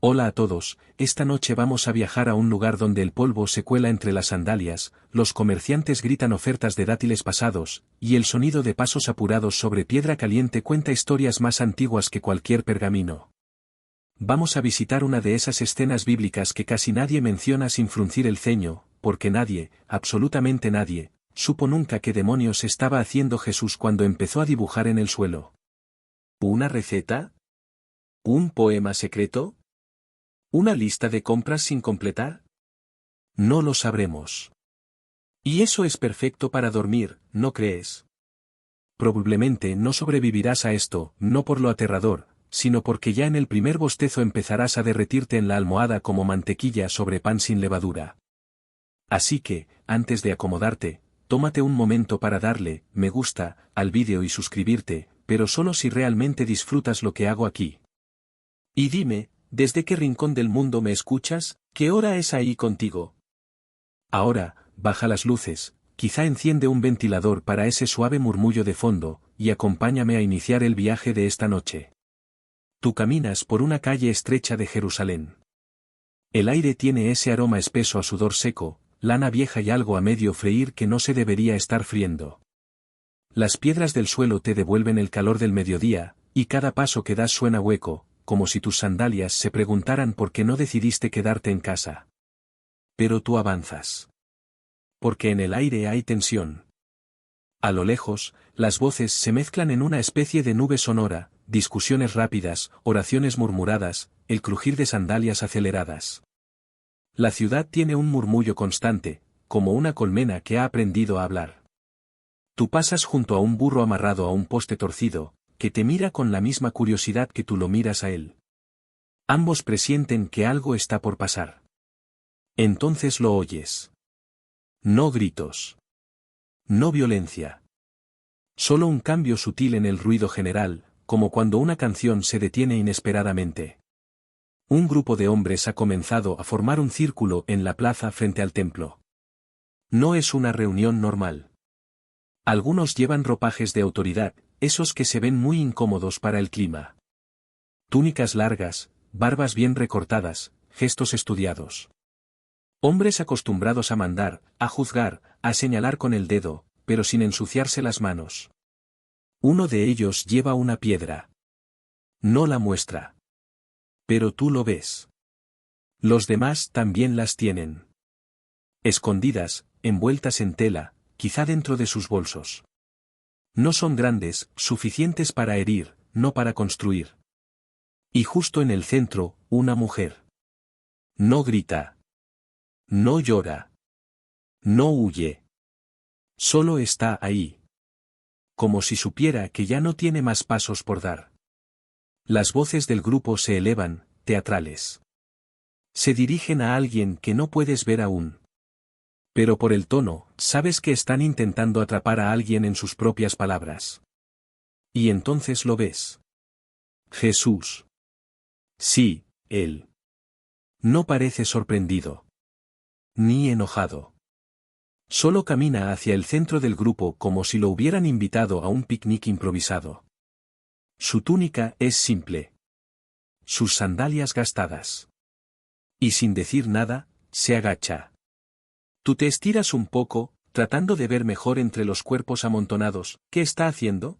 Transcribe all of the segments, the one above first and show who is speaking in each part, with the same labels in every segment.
Speaker 1: Hola a todos, esta noche vamos a viajar a un lugar donde el polvo se cuela entre las sandalias, los comerciantes gritan ofertas de dátiles pasados, y el sonido de pasos apurados sobre piedra caliente cuenta historias más antiguas que cualquier pergamino. Vamos a visitar una de esas escenas bíblicas que casi nadie menciona sin fruncir el ceño, porque nadie, absolutamente nadie, supo nunca qué demonios estaba haciendo Jesús cuando empezó a dibujar en el suelo. ¿Una receta? ¿Un poema secreto? ¿Una lista de compras sin completar? No lo sabremos. Y eso es perfecto para dormir, ¿no crees? Probablemente no sobrevivirás a esto, no por lo aterrador, sino porque ya en el primer bostezo empezarás a derretirte en la almohada como mantequilla sobre pan sin levadura. Así que, antes de acomodarte, tómate un momento para darle me gusta al vídeo y suscribirte, pero solo si realmente disfrutas lo que hago aquí. Y dime, ¿desde qué rincón del mundo me escuchas? ¿Qué hora es ahí contigo? Ahora, baja las luces, quizá enciende un ventilador para ese suave murmullo de fondo, y acompáñame a iniciar el viaje de esta noche. Tú caminas por una calle estrecha de Jerusalén. El aire tiene ese aroma espeso a sudor seco, lana vieja y algo a medio freír que no se debería estar friendo. Las piedras del suelo te devuelven el calor del mediodía, y cada paso que das suena hueco, como si tus sandalias se preguntaran por qué no decidiste quedarte en casa. Pero tú avanzas. Porque en el aire hay tensión. A lo lejos, las voces se mezclan en una especie de nube sonora, discusiones rápidas, oraciones murmuradas, el crujir de sandalias aceleradas. La ciudad tiene un murmullo constante, como una colmena que ha aprendido a hablar. Tú pasas junto a un burro amarrado a un poste torcido, que te mira con la misma curiosidad que tú lo miras a él. Ambos presienten que algo está por pasar. Entonces lo oyes. No gritos. No violencia. Solo un cambio sutil en el ruido general, como cuando una canción se detiene inesperadamente. Un grupo de hombres ha comenzado a formar un círculo en la plaza frente al templo. No es una reunión normal. Algunos llevan ropajes de autoridad, esos que se ven muy incómodos para el clima. Túnicas largas, barbas bien recortadas, gestos estudiados. Hombres acostumbrados a mandar, a juzgar, a señalar con el dedo, pero sin ensuciarse las manos. Uno de ellos lleva una piedra. No la muestra. Pero tú lo ves. Los demás también las tienen. Escondidas, envueltas en tela, quizá dentro de sus bolsos. No son grandes, suficientes para herir, no para construir. Y justo en el centro, una mujer. No grita. No llora. No huye. Solo está ahí. Como si supiera que ya no tiene más pasos por dar. Las voces del grupo se elevan, teatrales. Se dirigen a alguien que no puedes ver aún. Pero por el tono, sabes que están intentando atrapar a alguien en sus propias palabras. Y entonces lo ves. Jesús. Sí, él. No parece sorprendido. Ni enojado. Solo camina hacia el centro del grupo como si lo hubieran invitado a un picnic improvisado. Su túnica es simple. Sus sandalias gastadas. Y sin decir nada, se agacha. Tú te estiras un poco, tratando de ver mejor entre los cuerpos amontonados. ¿Qué está haciendo?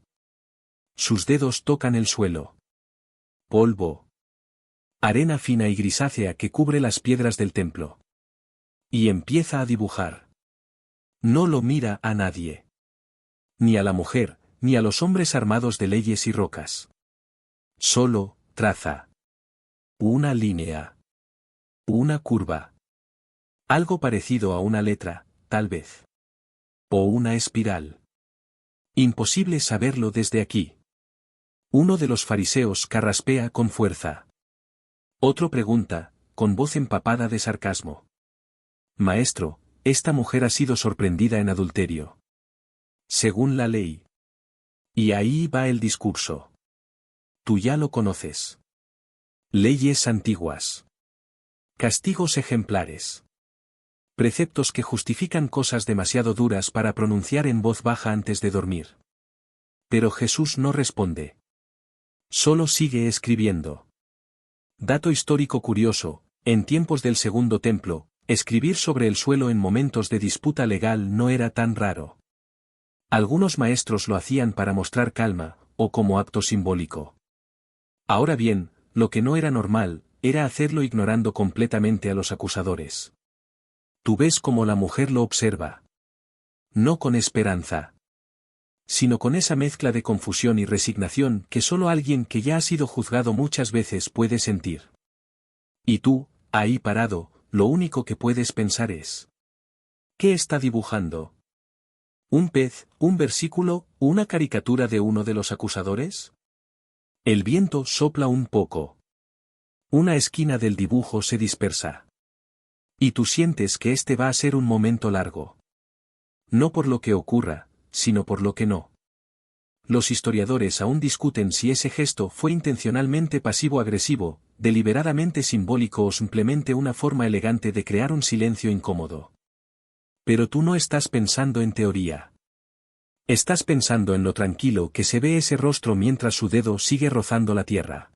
Speaker 1: Sus dedos tocan el suelo. Polvo. Arena fina y grisácea que cubre las piedras del templo. Y empieza a dibujar. No lo mira a nadie. Ni a la mujer, ni a los hombres armados de leyes y rocas. Solo, traza. Una línea. Una curva. Algo parecido a una letra, tal vez. O una espiral. Imposible saberlo desde aquí. Uno de los fariseos carraspea con fuerza. Otro pregunta, con voz empapada de sarcasmo. Maestro, esta mujer ha sido sorprendida en adulterio. Según la ley. Y ahí va el discurso. Tú ya lo conoces. Leyes antiguas. Castigos ejemplares. Preceptos que justifican cosas demasiado duras para pronunciar en voz baja antes de dormir. Pero Jesús no responde. Solo sigue escribiendo. Dato histórico curioso, en tiempos del Segundo Templo, escribir sobre el suelo en momentos de disputa legal no era tan raro. Algunos maestros lo hacían para mostrar calma, o como acto simbólico. Ahora bien, lo que no era normal, era hacerlo ignorando completamente a los acusadores. Tú ves cómo la mujer lo observa. No con esperanza, sino con esa mezcla de confusión y resignación que solo alguien que ya ha sido juzgado muchas veces puede sentir. Y tú, ahí parado, lo único que puedes pensar es: ¿qué está dibujando? ¿Un pez, un versículo, una caricatura de uno de los acusadores? El viento sopla un poco. Una esquina del dibujo se dispersa. Y tú sientes que este va a ser un momento largo. No por lo que ocurra, sino por lo que no. Los historiadores aún discuten si ese gesto fue intencionalmente pasivo-agresivo, deliberadamente simbólico o simplemente una forma elegante de crear un silencio incómodo. Pero tú no estás pensando en teoría. Estás pensando en lo tranquilo que se ve ese rostro mientras su dedo sigue rozando la tierra.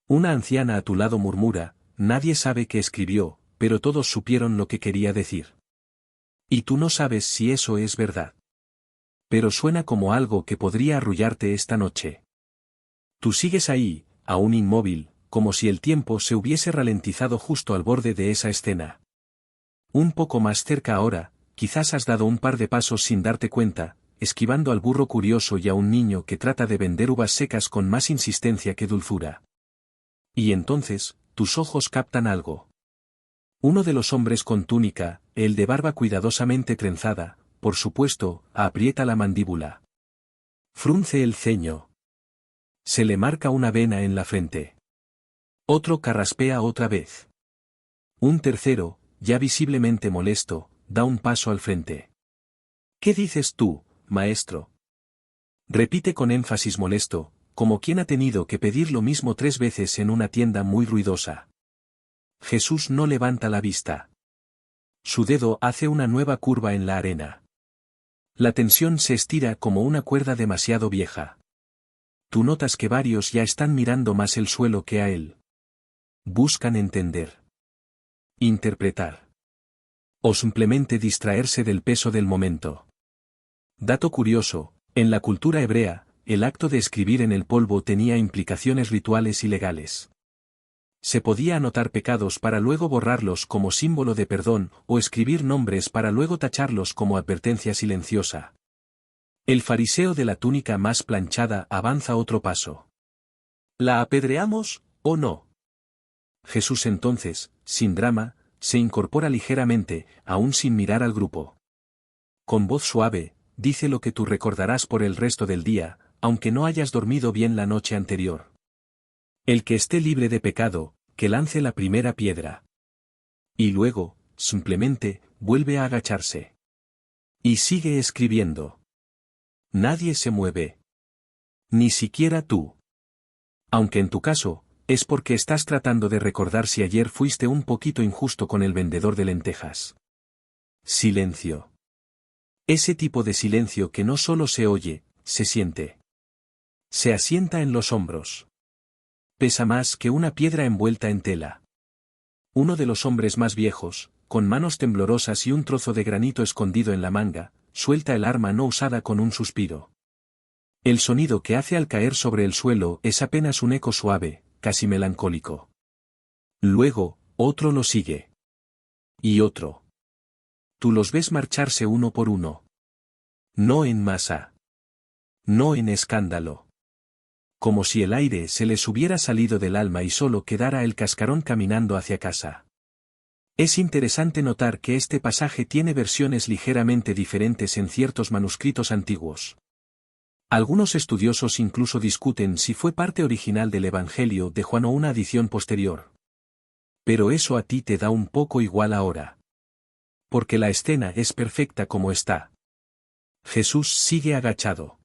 Speaker 1: Una anciana a tu lado murmura: nadie sabe qué escribió, pero todos supieron lo que quería decir. Y tú no sabes si eso es verdad. Pero suena como algo que podría arrullarte esta noche. Tú sigues ahí, aún inmóvil, como si el tiempo se hubiese ralentizado justo al borde de esa escena. Un poco más cerca ahora, quizás has dado un par de pasos sin darte cuenta, esquivando al burro curioso y a un niño que trata de vender uvas secas con más insistencia que dulzura. Y entonces, tus ojos captan algo. Uno de los hombres con túnica, el de barba cuidadosamente trenzada, por supuesto, aprieta la mandíbula. Frunce el ceño. Se le marca una vena en la frente. Otro carraspea otra vez. Un tercero, ya visiblemente molesto, da un paso al frente. ¿Qué dices tú, maestro? Repite con énfasis molesto, como quien ha tenido que pedir lo mismo 3 veces en una tienda muy ruidosa. Jesús no levanta la vista. Su dedo hace una nueva curva en la arena. La tensión se estira como una cuerda demasiado vieja. Tú notas que varios ya están mirando más el suelo que a él. Buscan entender. Interpretar. O simplemente distraerse del peso del momento. Dato curioso, en la cultura hebrea, el acto de escribir en el polvo tenía implicaciones rituales y legales. Se podía anotar pecados para luego borrarlos como símbolo de perdón, o escribir nombres para luego tacharlos como advertencia silenciosa. El fariseo de la túnica más planchada avanza otro paso. ¿La apedreamos, o no? Jesús entonces, sin drama, se incorpora ligeramente, aún sin mirar al grupo. Con voz suave, dice lo que tú recordarás por el resto del día, aunque no hayas dormido bien la noche anterior. El que esté libre de pecado, que lance la primera piedra. Y luego, simplemente, vuelve a agacharse. Y sigue escribiendo. Nadie se mueve. Ni siquiera tú. Aunque en tu caso, es porque estás tratando de recordar si ayer fuiste un poquito injusto con el vendedor de lentejas. Silencio. Ese tipo de silencio que no solo se oye, se siente. Se asienta en los hombros. Pesa más que una piedra envuelta en tela. Uno de los hombres más viejos, con manos temblorosas y un trozo de granito escondido en la manga, suelta el arma no usada con un suspiro. El sonido que hace al caer sobre el suelo es apenas un eco suave, casi melancólico. Luego, otro lo sigue. Y otro. Tú los ves marcharse uno por uno. No en masa. No en escándalo. Como si el aire se les hubiera salido del alma y solo quedara el cascarón caminando hacia casa. Es interesante notar que este pasaje tiene versiones ligeramente diferentes en ciertos manuscritos antiguos. Algunos estudiosos incluso discuten si fue parte original del Evangelio de Juan o una adición posterior. Pero eso a ti te da un poco igual ahora. Porque la escena es perfecta como está. Jesús sigue agachado.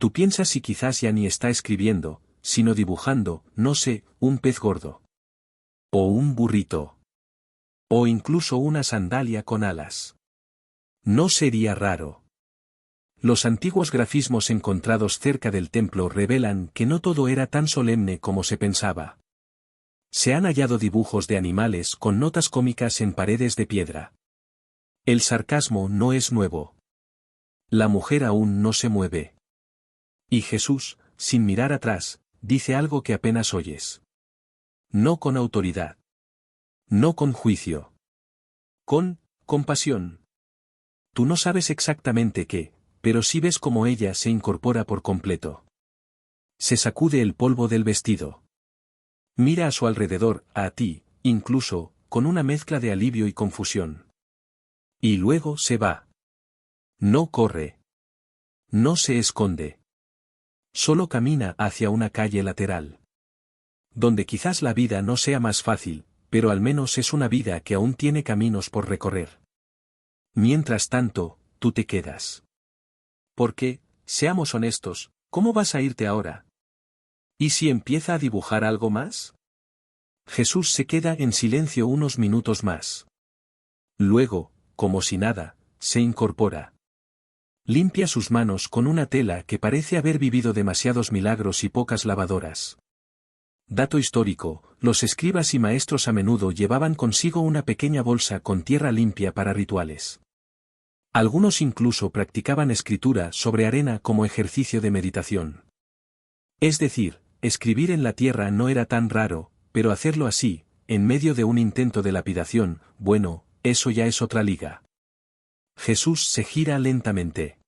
Speaker 1: Tú piensas si quizás ya ni está escribiendo, sino dibujando, no sé, un pez gordo. O un burrito. O incluso una sandalia con alas. No sería raro. Los antiguos grafismos encontrados cerca del templo revelan que no todo era tan solemne como se pensaba. Se han hallado dibujos de animales con notas cómicas en paredes de piedra. El sarcasmo no es nuevo. La mujer aún no se mueve. Y Jesús, sin mirar atrás, dice algo que apenas oyes. No con autoridad. No con juicio. Con compasión. Tú no sabes exactamente qué, pero sí ves cómo ella se incorpora por completo. Se sacude el polvo del vestido. Mira a su alrededor, a ti, incluso, con una mezcla de alivio y confusión. Y luego se va. No corre. No se esconde. Solo camina hacia una calle lateral. Donde quizás la vida no sea más fácil, pero al menos es una vida que aún tiene caminos por recorrer. Mientras tanto, tú te quedas. Porque, seamos honestos, ¿cómo vas a irte ahora? ¿Y si empieza a dibujar algo más? Jesús se queda en silencio unos minutos más. Luego, como si nada, se incorpora. Limpia sus manos con una tela que parece haber vivido demasiados milagros y pocas lavadoras. Dato histórico, los escribas y maestros a menudo llevaban consigo una pequeña bolsa con tierra limpia para rituales. Algunos incluso practicaban escritura sobre arena como ejercicio de meditación. Es decir, escribir en la tierra no era tan raro, pero hacerlo así, en medio de un intento de lapidación, bueno, eso ya es otra liga. Jesús se gira lentamente.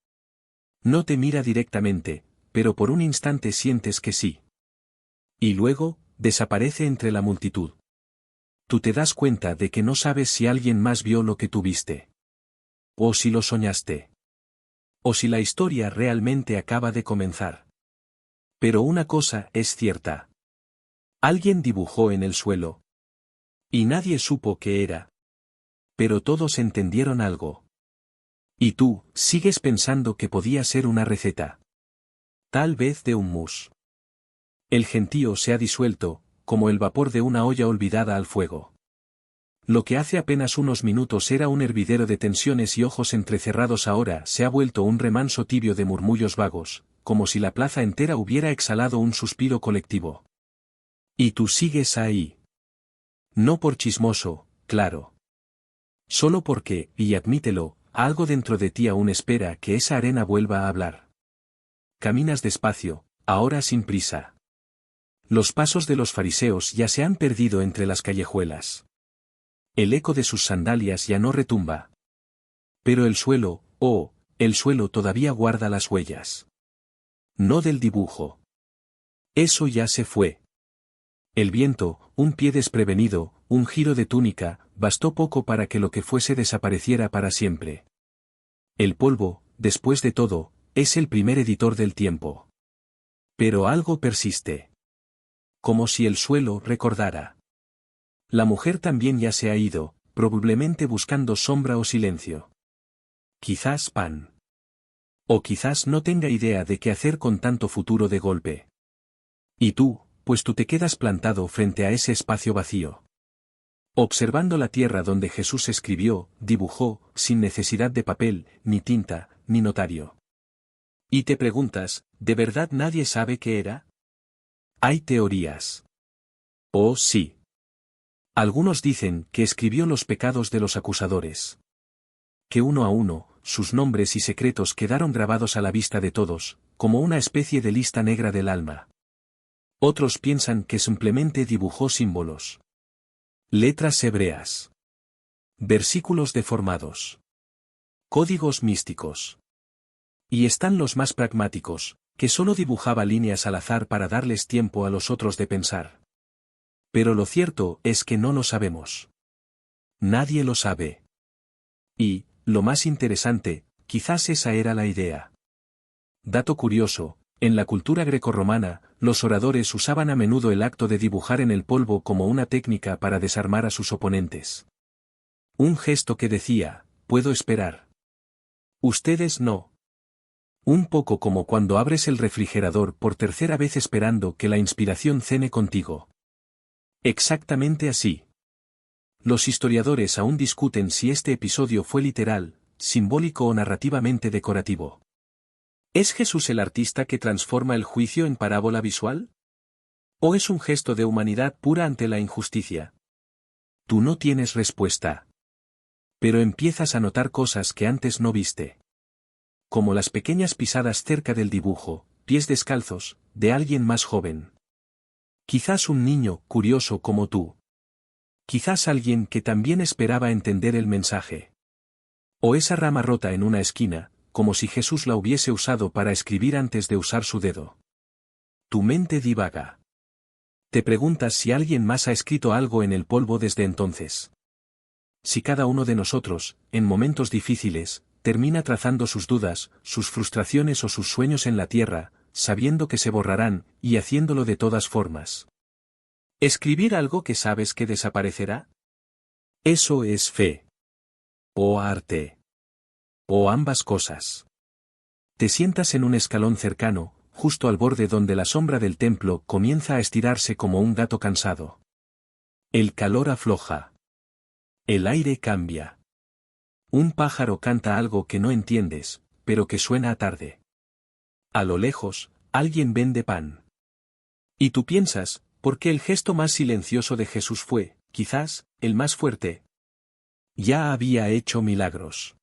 Speaker 1: No te mira directamente, pero por un instante sientes que sí. Y luego, desaparece entre la multitud. Tú te das cuenta de que no sabes si alguien más vio lo que tú viste. O si lo soñaste. O si la historia realmente acaba de comenzar. Pero una cosa es cierta. Alguien dibujó en el suelo. Y nadie supo qué era. Pero todos entendieron algo. Y tú, sigues pensando que podía ser una receta. Tal vez de un mousse. El gentío se ha disuelto, como el vapor de una olla olvidada al fuego. Lo que hace apenas unos minutos era un hervidero de tensiones y ojos entrecerrados ahora se ha vuelto un remanso tibio de murmullos vagos, como si la plaza entera hubiera exhalado un suspiro colectivo. Y tú sigues ahí. No por chismoso, claro. Solo porque, y admítelo, algo dentro de ti aún espera que esa arena vuelva a hablar. Caminas despacio, ahora sin prisa. Los pasos de los fariseos ya se han perdido entre las callejuelas. El eco de sus sandalias ya no retumba. Pero el suelo, el suelo todavía guarda las huellas. No del dibujo. Eso ya se fue. El viento, un pie desprevenido, un giro de túnica, bastó poco para que lo que fuese desapareciera para siempre. El polvo, después de todo, es el primer editor del tiempo. Pero algo persiste. Como si el suelo recordara. La mujer también ya se ha ido, probablemente buscando sombra o silencio. Quizás pan. O quizás no tenga idea de qué hacer con tanto futuro de golpe. Y tú, pues tú te quedas plantado frente a ese espacio vacío. Observando la tierra donde Jesús escribió, dibujó, sin necesidad de papel, ni tinta, ni notario. Y te preguntas, ¿de verdad nadie sabe qué era? Hay teorías. Oh, sí. Algunos dicen que escribió los pecados de los acusadores. Que uno a uno, sus nombres y secretos quedaron grabados a la vista de todos, como una especie de lista negra del alma. Otros piensan que simplemente dibujó símbolos. Letras hebreas. Versículos deformados. Códigos místicos. Y están los más pragmáticos, que solo dibujaba líneas al azar para darles tiempo a los otros de pensar. Pero lo cierto es que no lo sabemos. Nadie lo sabe. Y, lo más interesante, quizás esa era la idea. Dato curioso, en la cultura grecorromana, los oradores usaban a menudo el acto de dibujar en el polvo como una técnica para desarmar a sus oponentes. Un gesto que decía, puedo esperar. Ustedes no. Un poco como cuando abres el refrigerador por tercera vez esperando que la inspiración cene contigo. Exactamente así. Los historiadores aún discuten si este episodio fue literal, simbólico o narrativamente decorativo. ¿Es Jesús el artista que transforma el juicio en parábola visual? ¿O es un gesto de humanidad pura ante la injusticia? Tú no tienes respuesta. Pero empiezas a notar cosas que antes no viste. Como las pequeñas pisadas cerca del dibujo, pies descalzos, de alguien más joven. Quizás un niño, curioso como tú. Quizás alguien que también esperaba entender el mensaje. O esa rama rota en una esquina, como si Jesús la hubiese usado para escribir antes de usar su dedo. Tu mente divaga. Te preguntas si alguien más ha escrito algo en el polvo desde entonces. Si cada uno de nosotros, en momentos difíciles, termina trazando sus dudas, sus frustraciones o sus sueños en la tierra, sabiendo que se borrarán, y haciéndolo de todas formas. ¿Escribir algo que sabes que desaparecerá? Eso es fe. O arte. O ambas cosas. Te sientas en un escalón cercano, justo al borde donde la sombra del templo comienza a estirarse como un gato cansado. El calor afloja. El aire cambia. Un pájaro canta algo que no entiendes, pero que suena a tarde. A lo lejos, alguien vende pan. Y tú piensas, ¿por qué el gesto más silencioso de Jesús fue, quizás, el más fuerte? Ya había hecho milagros.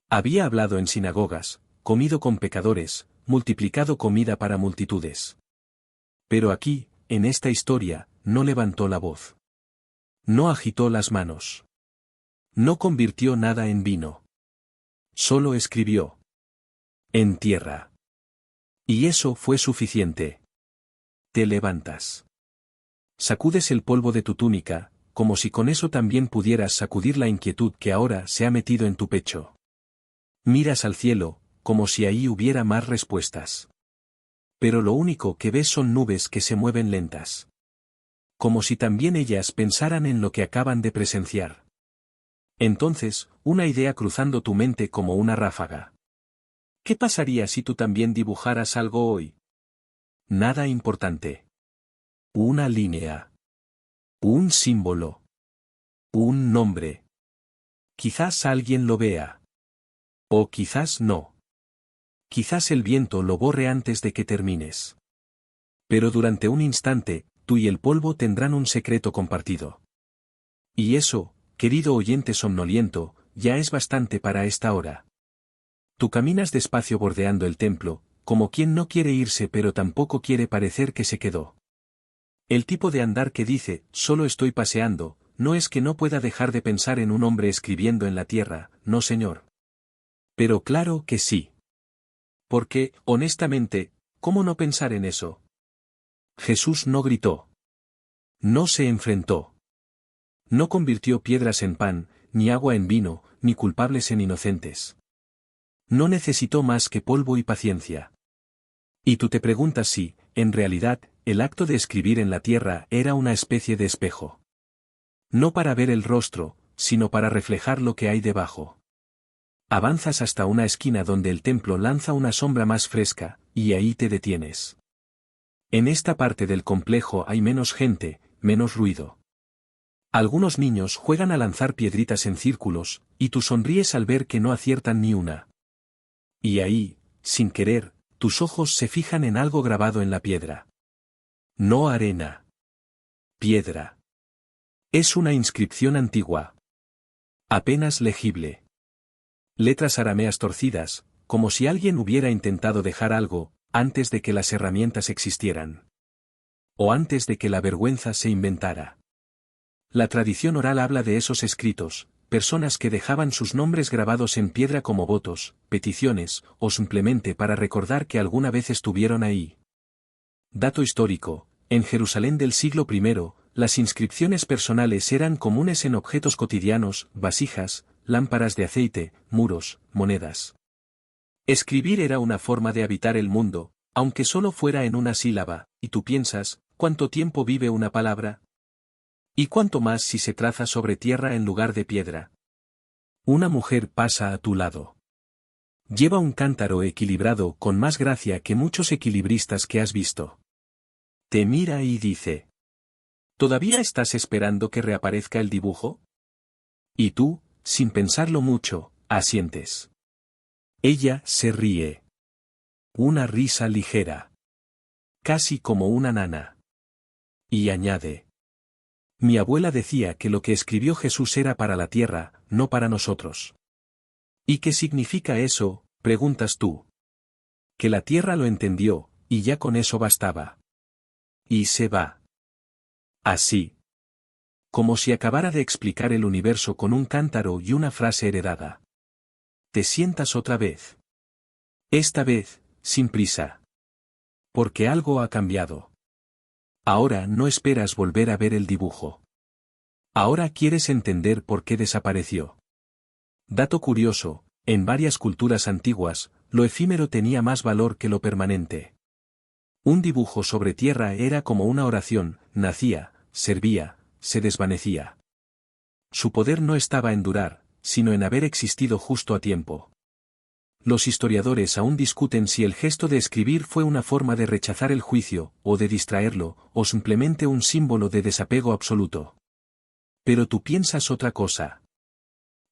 Speaker 1: Había hablado en sinagogas, comido con pecadores, multiplicado comida para multitudes. Pero aquí, en esta historia, no levantó la voz. No agitó las manos. No convirtió nada en vino. Solo escribió. En tierra. Y eso fue suficiente. Te levantas. Sacudes el polvo de tu túnica, como si con eso también pudieras sacudir la inquietud que ahora se ha metido en tu pecho. Miras al cielo, como si ahí hubiera más respuestas. Pero lo único que ves son nubes que se mueven lentas. Como si también ellas pensaran en lo que acaban de presenciar. Entonces, una idea cruzando tu mente como una ráfaga. ¿Qué pasaría si tú también dibujaras algo hoy? Nada importante. Una línea. Un símbolo. Un nombre. Quizás alguien lo vea. O quizás no. Quizás el viento lo borre antes de que termines. Pero durante un instante, tú y el polvo tendrán un secreto compartido. Y eso, querido oyente somnoliento, ya es bastante para esta hora. Tú caminas despacio bordeando el templo, como quien no quiere irse pero tampoco quiere parecer que se quedó. El tipo de andar que dice, solo estoy paseando, no es que no pueda dejar de pensar en un hombre escribiendo en la tierra, no señor. Pero claro que sí. Porque, honestamente, ¿cómo no pensar en eso? Jesús no gritó. No se enfrentó. No convirtió piedras en pan, ni agua en vino, ni culpables en inocentes. No necesitó más que polvo y paciencia. Y tú te preguntas si, en realidad, el acto de escribir en la tierra era una especie de espejo. No para ver el rostro, sino para reflejar lo que hay debajo. Avanzas hasta una esquina donde el templo lanza una sombra más fresca, y ahí te detienes. En esta parte del complejo hay menos gente, menos ruido. Algunos niños juegan a lanzar piedritas en círculos, y tú sonríes al ver que no aciertan ni una. Y ahí, sin querer, tus ojos se fijan en algo grabado en la piedra. No arena. Piedra. Es una inscripción antigua. Apenas legible. Letras arameas torcidas, como si alguien hubiera intentado dejar algo, antes de que las herramientas existieran. O antes de que la vergüenza se inventara. La tradición oral habla de esos escritos, personas que dejaban sus nombres grabados en piedra como votos, peticiones, o simplemente para recordar que alguna vez estuvieron ahí. Dato histórico, en Jerusalén del siglo I, las inscripciones personales eran comunes en objetos cotidianos, vasijas, lámparas de aceite, muros, monedas. Escribir era una forma de habitar el mundo, aunque solo fuera en una sílaba, y tú piensas, ¿cuánto tiempo vive una palabra? ¿Y cuánto más si se traza sobre tierra en lugar de piedra? Una mujer pasa a tu lado. Lleva un cántaro equilibrado con más gracia que muchos equilibristas que has visto. Te mira y dice: ¿todavía estás esperando que reaparezca el dibujo? Y tú, sin pensarlo mucho, asientes. Ella se ríe. Una risa ligera. Casi como una nana. Y añade: mi abuela decía que lo que escribió Jesús era para la tierra, no para nosotros. ¿Y qué significa eso?, preguntas tú. Que la tierra lo entendió, y ya con eso bastaba. Y se va. Así. Como si acabara de explicar el universo con un cántaro y una frase heredada. Te sientas otra vez. Esta vez, sin prisa. Porque algo ha cambiado. Ahora no esperas volver a ver el dibujo. Ahora quieres entender por qué desapareció. Dato curioso, en varias culturas antiguas, lo efímero tenía más valor que lo permanente. Un dibujo sobre tierra era como una oración, nacía, servía, se desvanecía. Su poder no estaba en durar, sino en haber existido justo a tiempo. Los historiadores aún discuten si el gesto de escribir fue una forma de rechazar el juicio, o de distraerlo, o simplemente un símbolo de desapego absoluto. Pero tú piensas otra cosa.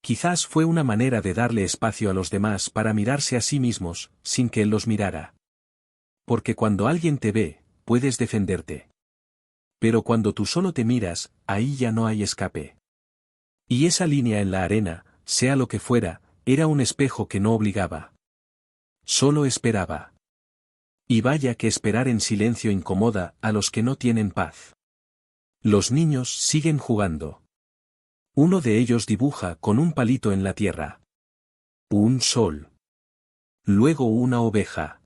Speaker 1: Quizás fue una manera de darle espacio a los demás para mirarse a sí mismos, sin que él los mirara. Porque cuando alguien te ve, puedes defenderte. Pero cuando tú solo te miras, ahí ya no hay escape. Y esa línea en la arena, sea lo que fuera, era un espejo que no obligaba. Solo esperaba. Y vaya que esperar en silencio incomoda a los que no tienen paz. Los niños siguen jugando. Uno de ellos dibuja con un palito en la tierra. Un sol. Luego una oveja.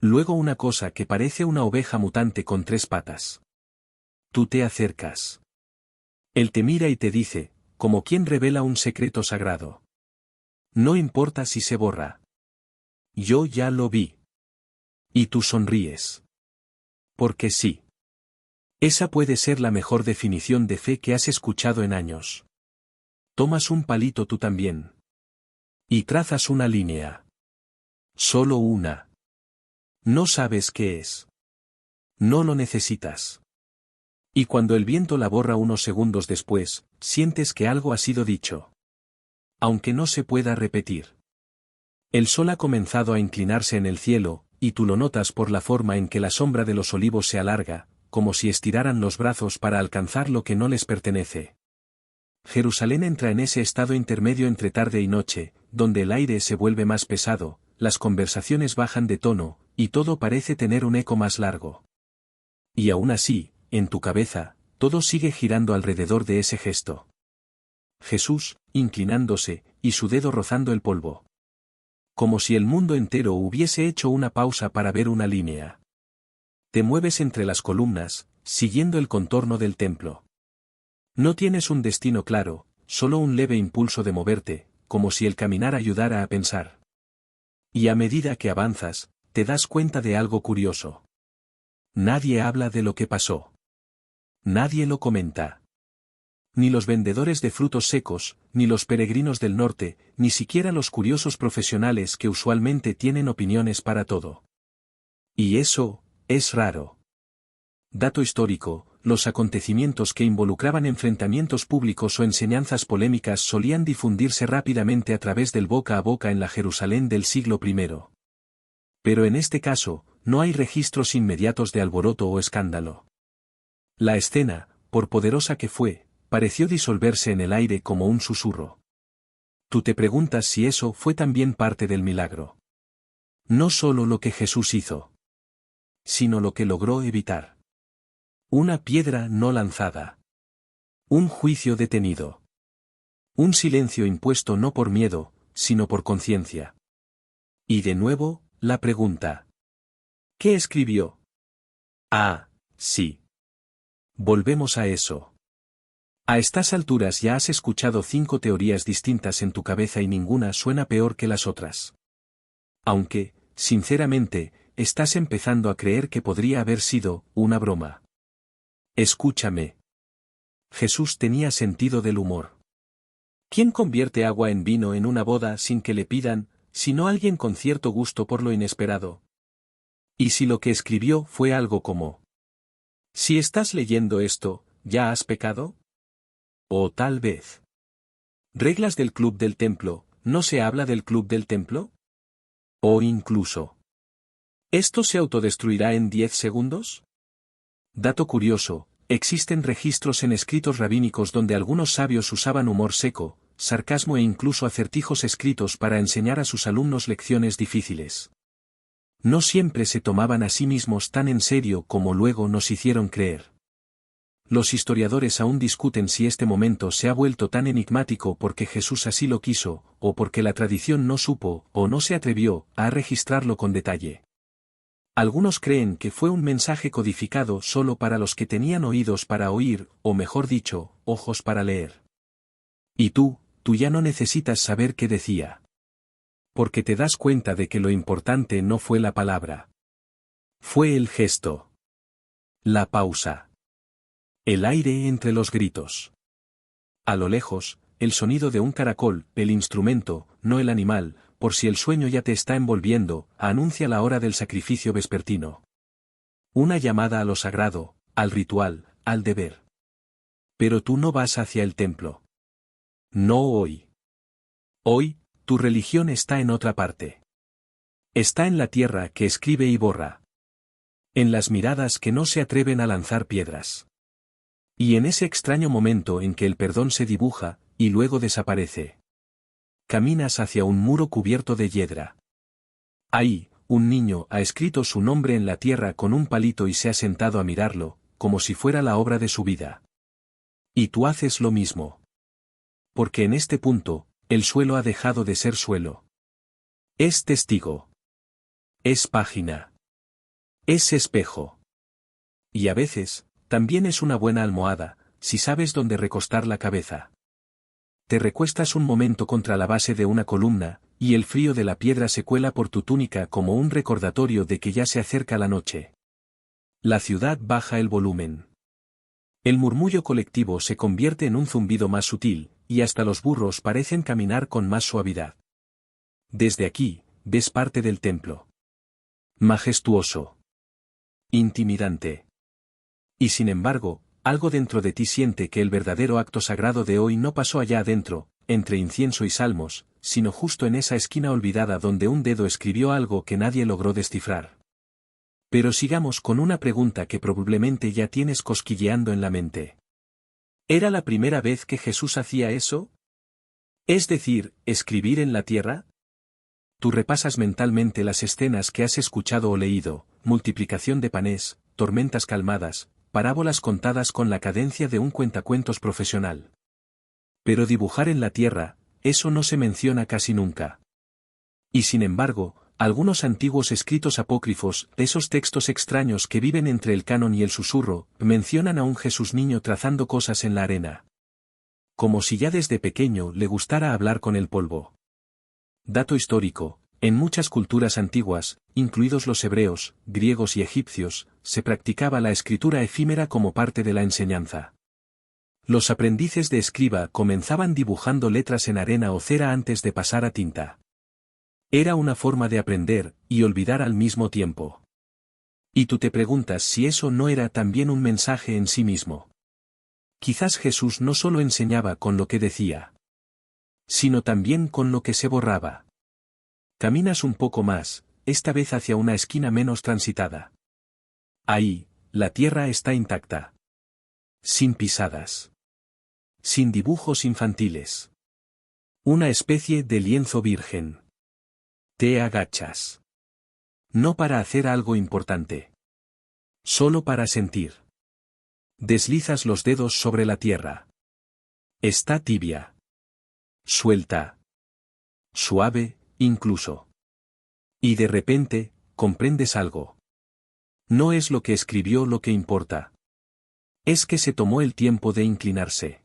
Speaker 1: Luego una cosa que parece una oveja mutante con 3 patas. Tú te acercas. Él te mira y te dice, como quien revela un secreto sagrado: no importa si se borra. Yo ya lo vi. Y tú sonríes. Porque sí. Esa puede ser la mejor definición de fe que has escuchado en años. Tomas un palito tú también. Y trazas una línea. Solo una. No sabes qué es. No lo necesitas. Y cuando el viento la borra unos segundos después, sientes que algo ha sido dicho. Aunque no se pueda repetir. El sol ha comenzado a inclinarse en el cielo, y tú lo notas por la forma en que la sombra de los olivos se alarga, como si estiraran los brazos para alcanzar lo que no les pertenece. Jerusalén entra en ese estado intermedio entre tarde y noche, donde el aire se vuelve más pesado, las conversaciones bajan de tono, y todo parece tener un eco más largo. Y aún así, en tu cabeza, todo sigue girando alrededor de ese gesto. Jesús, inclinándose, y su dedo rozando el polvo. Como si el mundo entero hubiese hecho una pausa para ver una línea. Te mueves entre las columnas, siguiendo el contorno del templo. No tienes un destino claro, solo un leve impulso de moverte, como si el caminar ayudara a pensar. Y a medida que avanzas, te das cuenta de algo curioso. Nadie habla de lo que pasó. Nadie lo comenta. Ni los vendedores de frutos secos, ni los peregrinos del norte, ni siquiera los curiosos profesionales que usualmente tienen opiniones para todo. Y eso, es raro. Dato histórico, los acontecimientos que involucraban enfrentamientos públicos o enseñanzas polémicas solían difundirse rápidamente a través del boca a boca en la Jerusalén del siglo I. Pero en este caso, no hay registros inmediatos de alboroto o escándalo. La escena, por poderosa que fue, pareció disolverse en el aire como un susurro. Tú te preguntas si eso fue también parte del milagro. No solo lo que Jesús hizo, sino lo que logró evitar. Una piedra no lanzada. Un juicio detenido. Un silencio impuesto no por miedo, sino por conciencia. Y de nuevo, la pregunta. ¿Qué escribió? Ah, sí. Volvemos a eso. A estas alturas ya has escuchado 5 teorías distintas en tu cabeza y ninguna suena peor que las otras. Aunque, sinceramente, estás empezando a creer que podría haber sido una broma. Escúchame. Jesús tenía sentido del humor. ¿Quién convierte agua en vino en una boda sin que le pidan, sino alguien con cierto gusto por lo inesperado? ¿Y si lo que escribió fue algo como: si estás leyendo esto, ¿ya has pecado? O tal vez. ¿Reglas del club del templo, no se habla del club del templo? O incluso. ¿Esto se autodestruirá en 10 segundos? Dato curioso, existen registros en escritos rabínicos donde algunos sabios usaban humor seco, sarcasmo e incluso acertijos escritos para enseñar a sus alumnos lecciones difíciles. No siempre se tomaban a sí mismos tan en serio como luego nos hicieron creer. Los historiadores aún discuten si este momento se ha vuelto tan enigmático porque Jesús así lo quiso, o porque la tradición no supo, o no se atrevió, a registrarlo con detalle. Algunos creen que fue un mensaje codificado solo para los que tenían oídos para oír, o mejor dicho, ojos para leer. Y tú ya no necesitas saber qué decía. Porque te das cuenta de que lo importante no fue la palabra. Fue el gesto. La pausa. El aire entre los gritos. A lo lejos, el sonido de un caracol, el instrumento, no el animal, por si el sueño ya te está envolviendo, anuncia la hora del sacrificio vespertino. Una llamada a lo sagrado, al ritual, al deber. Pero tú no vas hacia el templo. No hoy. Hoy, tu religión está en otra parte. Está en la tierra que escribe y borra. En las miradas que no se atreven a lanzar piedras. Y en ese extraño momento en que el perdón se dibuja, y luego desaparece. Caminas hacia un muro cubierto de hiedra. Ahí, un niño ha escrito su nombre en la tierra con un palito y se ha sentado a mirarlo, como si fuera la obra de su vida. Y tú haces lo mismo. Porque en este punto, el suelo ha dejado de ser suelo. Es testigo. Es página. Es espejo. Y a veces, también es una buena almohada, si sabes dónde recostar la cabeza. Te recuestas un momento contra la base de una columna, y el frío de la piedra se cuela por tu túnica como un recordatorio de que ya se acerca la noche. La ciudad baja el volumen. El murmullo colectivo se convierte en un zumbido más sutil, y hasta los burros parecen caminar con más suavidad. Desde aquí, ves parte del templo. Majestuoso. Intimidante. Y sin embargo, algo dentro de ti siente que el verdadero acto sagrado de hoy no pasó allá adentro, entre incienso y salmos, sino justo en esa esquina olvidada donde un dedo escribió algo que nadie logró descifrar. Pero sigamos con una pregunta que probablemente ya tienes cosquilleando en la mente. ¿Era la primera vez que Jesús hacía eso? Es decir, escribir en la tierra. Tú repasas mentalmente las escenas que has escuchado o leído, multiplicación de panes, tormentas calmadas, parábolas contadas con la cadencia de un cuentacuentos profesional. Pero dibujar en la tierra, eso no se menciona casi nunca. Y sin embargo, algunos antiguos escritos apócrifos, esos textos extraños que viven entre el canon y el susurro, mencionan a un Jesús niño trazando cosas en la arena. Como si ya desde pequeño le gustara hablar con el polvo. Dato histórico. En muchas culturas antiguas, incluidos los hebreos, griegos y egipcios, se practicaba la escritura efímera como parte de la enseñanza. Los aprendices de escriba comenzaban dibujando letras en arena o cera antes de pasar a tinta. Era una forma de aprender, y olvidar al mismo tiempo. Y tú te preguntas si eso no era también un mensaje en sí mismo. Quizás Jesús no solo enseñaba con lo que decía, sino también con lo que se borraba. Caminas un poco más, esta vez hacia una esquina menos transitada. Ahí, la tierra está intacta. Sin pisadas. Sin dibujos infantiles. Una especie de lienzo virgen. Te agachas. No para hacer algo importante. Solo para sentir. Deslizas los dedos sobre la tierra. Está tibia. Suelta. Suave, incluso. Y de repente, comprendes algo. No es lo que escribió lo que importa. Es que se tomó el tiempo de inclinarse.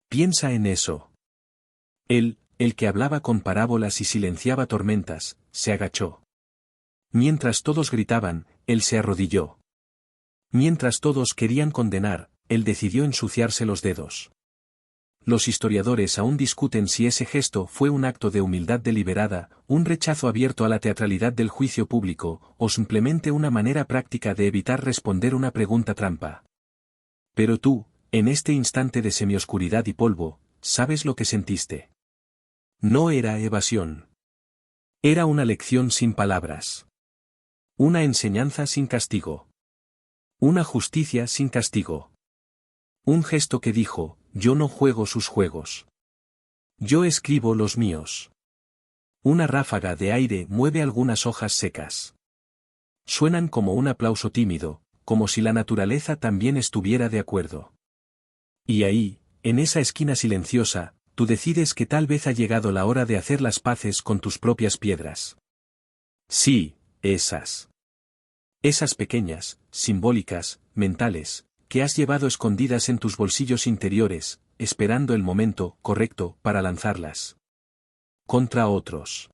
Speaker 1: Piensa en eso. Él, el que hablaba con parábolas y silenciaba tormentas, se agachó. Mientras todos gritaban, él se arrodilló. Mientras todos querían condenar, él decidió ensuciarse los dedos. Los historiadores aún discuten si ese gesto fue un acto de humildad deliberada, un rechazo abierto a la teatralidad del juicio público, o simplemente una manera práctica de evitar responder una pregunta trampa. Pero tú, en este instante de semioscuridad y polvo, ¿sabes lo que sentiste? No era evasión. Era una lección sin palabras. Una enseñanza sin castigo. Una justicia sin castigo. Un gesto que dijo, yo no juego sus juegos. Yo escribo los míos. Una ráfaga de aire mueve algunas hojas secas. Suenan como un aplauso tímido, como si la naturaleza también estuviera de acuerdo. Y ahí, en esa esquina silenciosa, tú decides que tal vez ha llegado la hora de hacer las paces con tus propias piedras. Sí, esas. Esas pequeñas, simbólicas, mentales, que has llevado escondidas en tus bolsillos interiores, esperando el momento correcto para lanzarlas. Contra otros.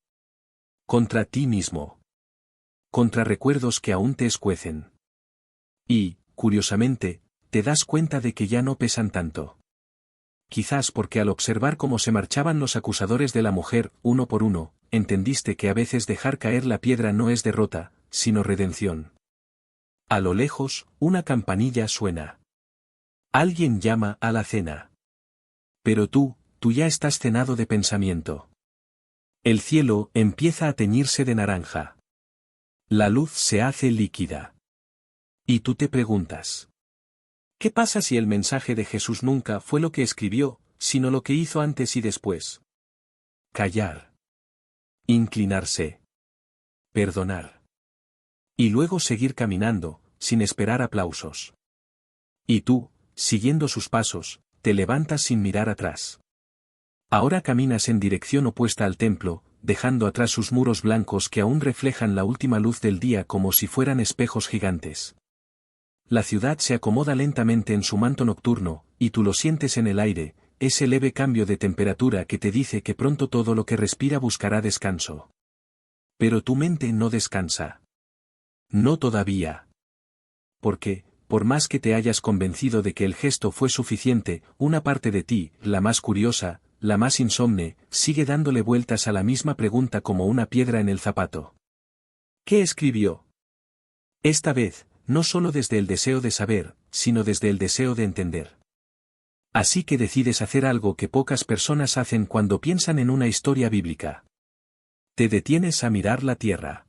Speaker 1: Contra ti mismo. Contra recuerdos que aún te escuecen. Y, curiosamente, te das cuenta de que ya no pesan tanto. Quizás porque al observar cómo se marchaban los acusadores de la mujer, uno por uno, entendiste que a veces dejar caer la piedra no es derrota, sino redención. A lo lejos, una campanilla suena. Alguien llama a la cena. Pero tú ya estás cenado de pensamiento. El cielo empieza a teñirse de naranja. La luz se hace líquida. Y tú te preguntas. ¿Qué pasa si el mensaje de Jesús nunca fue lo que escribió, sino lo que hizo antes y después? Callar. Inclinarse. Perdonar. Y luego seguir caminando, sin esperar aplausos. Y tú, siguiendo sus pasos, te levantas sin mirar atrás. Ahora caminas en dirección opuesta al templo, dejando atrás sus muros blancos que aún reflejan la última luz del día como si fueran espejos gigantes. La ciudad se acomoda lentamente en su manto nocturno, y tú lo sientes en el aire, ese leve cambio de temperatura que te dice que pronto todo lo que respira buscará descanso. Pero tu mente no descansa. No todavía. Porque, por más que te hayas convencido de que el gesto fue suficiente, una parte de ti, la más curiosa, la más insomne, sigue dándole vueltas a la misma pregunta como una piedra en el zapato. ¿Qué escribió? Esta vez, no solo desde el deseo de saber, sino desde el deseo de entender. Así que decides hacer algo que pocas personas hacen cuando piensan en una historia bíblica. Te detienes a mirar la tierra.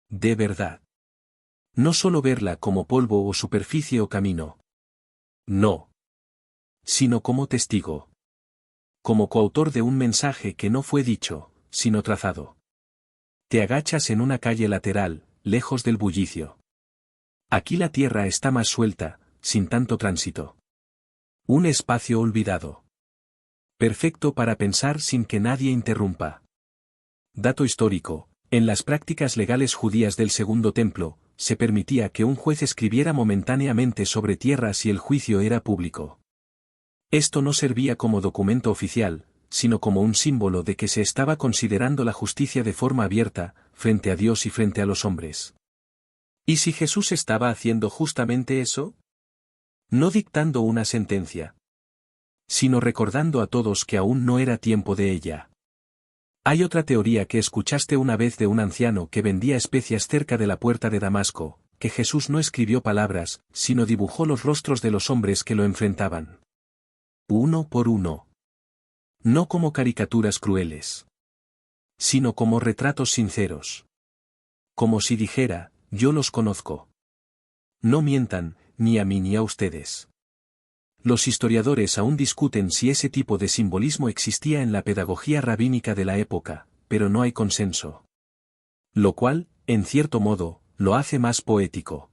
Speaker 1: De verdad. No solo verla como polvo o superficie o camino. No. Sino como testigo. Como coautor de un mensaje que no fue dicho, sino trazado. Te agachas en una calle lateral, lejos del bullicio. Aquí la tierra está más suelta, sin tanto tránsito. Un espacio olvidado. Perfecto para pensar sin que nadie interrumpa. Dato histórico, en las prácticas legales judías del Segundo Templo, se permitía que un juez escribiera momentáneamente sobre tierra si el juicio era público. Esto no servía como documento oficial, sino como un símbolo de que se estaba considerando la justicia de forma abierta, frente a Dios y frente a los hombres. ¿Y si Jesús estaba haciendo justamente eso? No dictando una sentencia, sino recordando a todos que aún no era tiempo de ella. Hay otra teoría que escuchaste una vez de un anciano que vendía especias cerca de la puerta de Damasco, que Jesús no escribió palabras, sino dibujó los rostros de los hombres que lo enfrentaban. Uno por uno. No como caricaturas crueles, sino como retratos sinceros. Como si dijera, yo los conozco. No mientan, ni a mí ni a ustedes. Los historiadores aún discuten si ese tipo de simbolismo existía en la pedagogía rabínica de la época, pero no hay consenso. Lo cual, en cierto modo, lo hace más poético.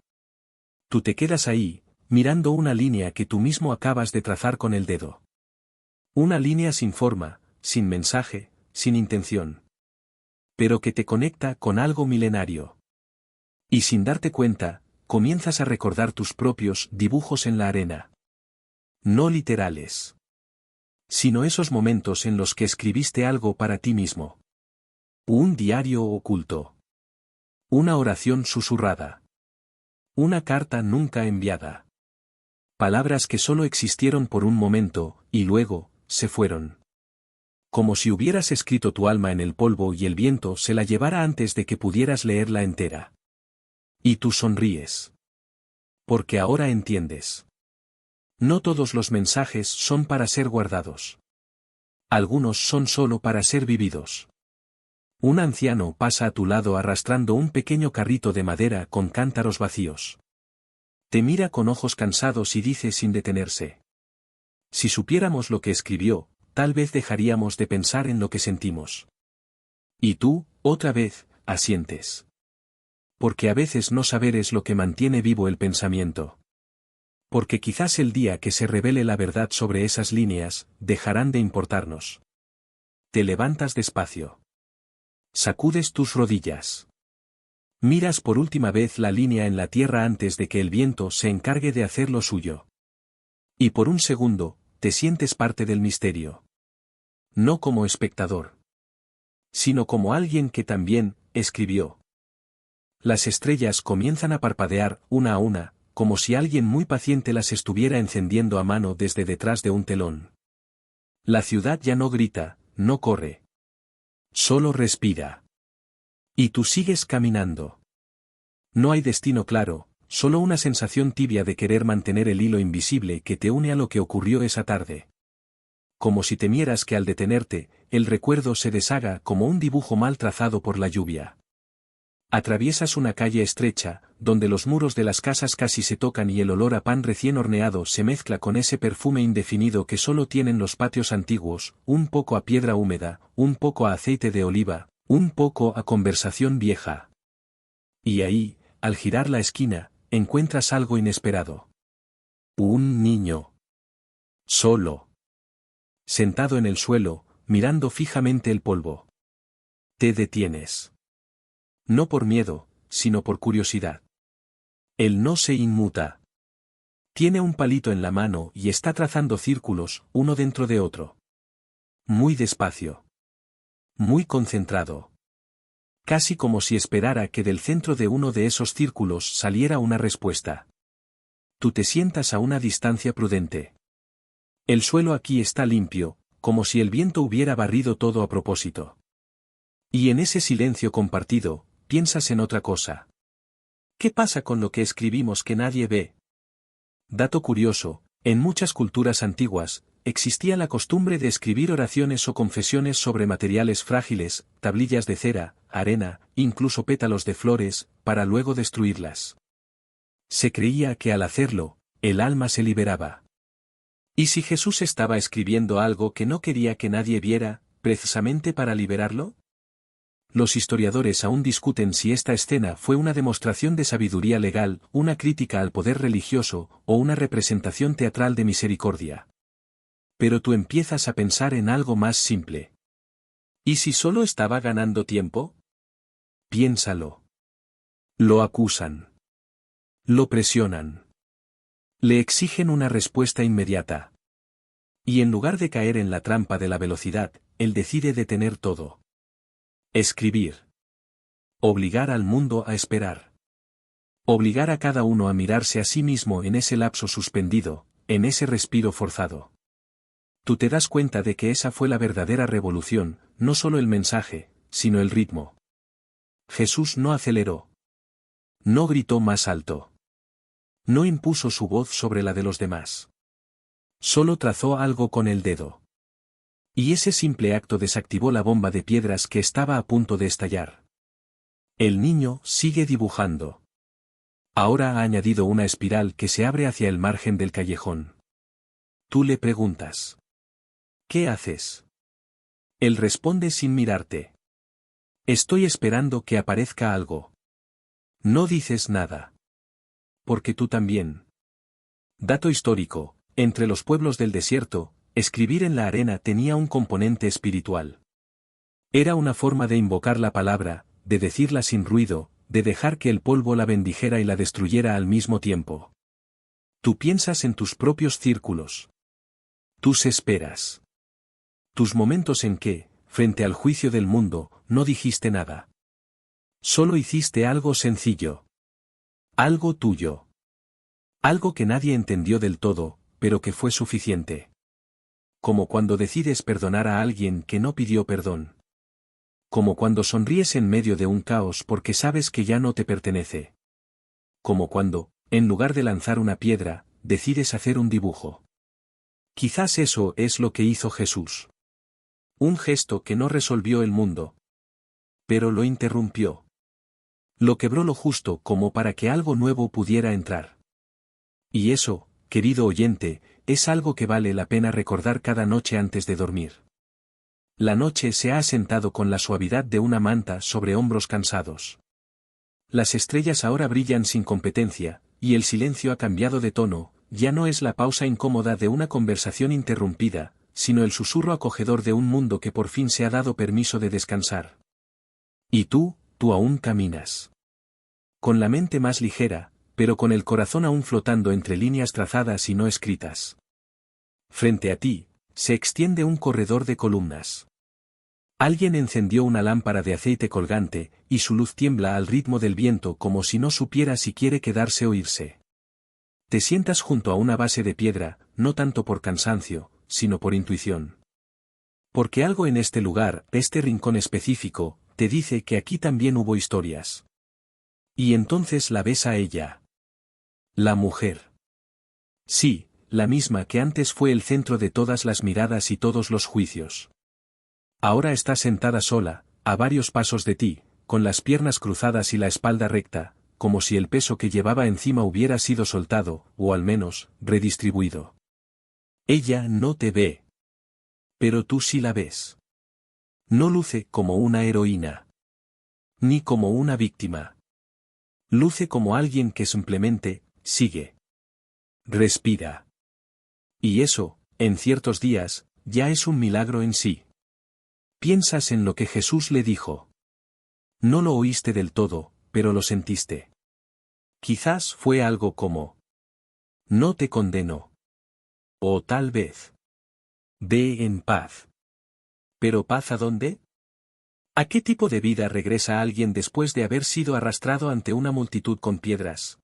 Speaker 1: Tú te quedas ahí, mirando una línea que tú mismo acabas de trazar con el dedo. Una línea sin forma, sin mensaje, sin intención. Pero que te conecta con algo milenario. Y sin darte cuenta, comienzas a recordar tus propios dibujos en la arena. No literales. Sino esos momentos en los que escribiste algo para ti mismo. Un diario oculto. Una oración susurrada. Una carta nunca enviada. Palabras que solo existieron por un momento, y luego, se fueron. Como si hubieras escrito tu alma en el polvo y el viento se la llevara antes de que pudieras leerla entera. Y tú sonríes. Porque ahora entiendes. No todos los mensajes son para ser guardados. Algunos son solo para ser vividos. Un anciano pasa a tu lado arrastrando un pequeño carrito de madera con cántaros vacíos. Te mira con ojos cansados y dice sin detenerse. Si supiéramos lo que escribió, tal vez dejaríamos de pensar en lo que sentimos. Y tú, otra vez, asientes. Porque a veces no saber es lo que mantiene vivo el pensamiento. Porque quizás el día que se revele la verdad sobre esas líneas, dejarán de importarnos. Te levantas despacio. Sacudes tus rodillas. Miras por última vez la línea en la tierra antes de que el viento se encargue de hacer lo suyo. Y por un segundo, te sientes parte del misterio. No como espectador, sino como alguien que también escribió. Las estrellas comienzan a parpadear, una a una, como si alguien muy paciente las estuviera encendiendo a mano desde detrás de un telón. La ciudad ya no grita, no corre. Solo respira. Y tú sigues caminando. No hay destino claro, solo una sensación tibia de querer mantener el hilo invisible que te une a lo que ocurrió esa tarde. Como si temieras que al detenerte, el recuerdo se deshaga como un dibujo mal trazado por la lluvia. Atraviesas una calle estrecha, donde los muros de las casas casi se tocan y el olor a pan recién horneado se mezcla con ese perfume indefinido que solo tienen los patios antiguos, un poco a piedra húmeda, un poco a aceite de oliva, un poco a conversación vieja. Y ahí, al girar la esquina, encuentras algo inesperado. Un niño. Solo. Sentado en el suelo, mirando fijamente el polvo. Te detienes. No por miedo, sino por curiosidad. Él no se inmuta. Tiene un palito en la mano y está trazando círculos, uno dentro de otro. Muy despacio. Muy concentrado. Casi como si esperara que del centro de uno de esos círculos saliera una respuesta. Tú te sientas a una distancia prudente. El suelo aquí está limpio, como si el viento hubiera barrido todo a propósito. Y en ese silencio compartido, piensas en otra cosa. ¿Qué pasa con lo que escribimos que nadie ve? Dato curioso, en muchas culturas antiguas, existía la costumbre de escribir oraciones o confesiones sobre materiales frágiles, tablillas de cera, arena, incluso pétalos de flores, para luego destruirlas. Se creía que al hacerlo, el alma se liberaba. ¿Y si Jesús estaba escribiendo algo que no quería que nadie viera, precisamente para liberarlo? Los historiadores aún discuten si esta escena fue una demostración de sabiduría legal, una crítica al poder religioso, o una representación teatral de misericordia. Pero tú empiezas a pensar en algo más simple. ¿Y si solo estaba ganando tiempo? Piénsalo. Lo acusan. Lo presionan. Le exigen una respuesta inmediata. Y en lugar de caer en la trampa de la velocidad, él decide detener todo. Escribir. Obligar al mundo a esperar. Obligar a cada uno a mirarse a sí mismo en ese lapso suspendido, en ese respiro forzado. Tú te das cuenta de que esa fue la verdadera revolución, no solo el mensaje, sino el ritmo. Jesús no aceleró. No gritó más alto. No impuso su voz sobre la de los demás. Solo trazó algo con el dedo. Y ese simple acto desactivó la bomba de piedras que estaba a punto de estallar. El niño sigue dibujando. Ahora ha añadido una espiral que se abre hacia el margen del callejón. Tú le preguntas. ¿Qué haces? Él responde sin mirarte. Estoy esperando que aparezca algo. No dices nada. Porque tú también. Dato histórico, entre los pueblos del desierto, escribir en la arena tenía un componente espiritual. Era una forma de invocar la palabra, de decirla sin ruido, de dejar que el polvo la bendijera y la destruyera al mismo tiempo. Tú piensas en tus propios círculos. Tus esperas. Tus momentos en que, frente al juicio del mundo, no dijiste nada. Solo hiciste algo sencillo. Algo tuyo. Algo que nadie entendió del todo, pero que fue suficiente. Como cuando decides perdonar a alguien que no pidió perdón. Como cuando sonríes en medio de un caos porque sabes que ya no te pertenece. Como cuando, en lugar de lanzar una piedra, decides hacer un dibujo. Quizás eso es lo que hizo Jesús. Un gesto que no resolvió el mundo. Pero lo interrumpió. Lo quebró lo justo como para que algo nuevo pudiera entrar. Y eso, querido oyente, es algo que vale la pena recordar cada noche antes de dormir. La noche se ha asentado con la suavidad de una manta sobre hombros cansados. Las estrellas ahora brillan sin competencia, y el silencio ha cambiado de tono, ya no es la pausa incómoda de una conversación interrumpida, sino el susurro acogedor de un mundo que por fin se ha dado permiso de descansar. Y tú aún caminas. Con la mente más ligera, pero con el corazón aún flotando entre líneas trazadas y no escritas. Frente a ti, se extiende un corredor de columnas. Alguien encendió una lámpara de aceite colgante, y su luz tiembla al ritmo del viento como si no supiera si quiere quedarse o irse. Te sientas junto a una base de piedra, no tanto por cansancio, sino por intuición. Porque algo en este lugar, este rincón específico, te dice que aquí también hubo historias. Y entonces la ves a ella. La mujer. Sí, la misma que antes fue el centro de todas las miradas y todos los juicios. Ahora está sentada sola, a varios pasos de ti, con las piernas cruzadas y la espalda recta, como si el peso que llevaba encima hubiera sido soltado, o al menos, redistribuido. Ella no te ve. Pero tú sí la ves. No luce como una heroína. Ni como una víctima. Luce como alguien que simplemente, sigue. Respira. Y eso, en ciertos días, ya es un milagro en sí. Piensas en lo que Jesús le dijo. No lo oíste del todo, pero lo sentiste. Quizás fue algo como: no te condeno. O tal vez: ve en paz. ¿Pero paz a dónde? ¿A qué tipo de vida regresa alguien después de haber sido arrastrado ante una multitud con piedras?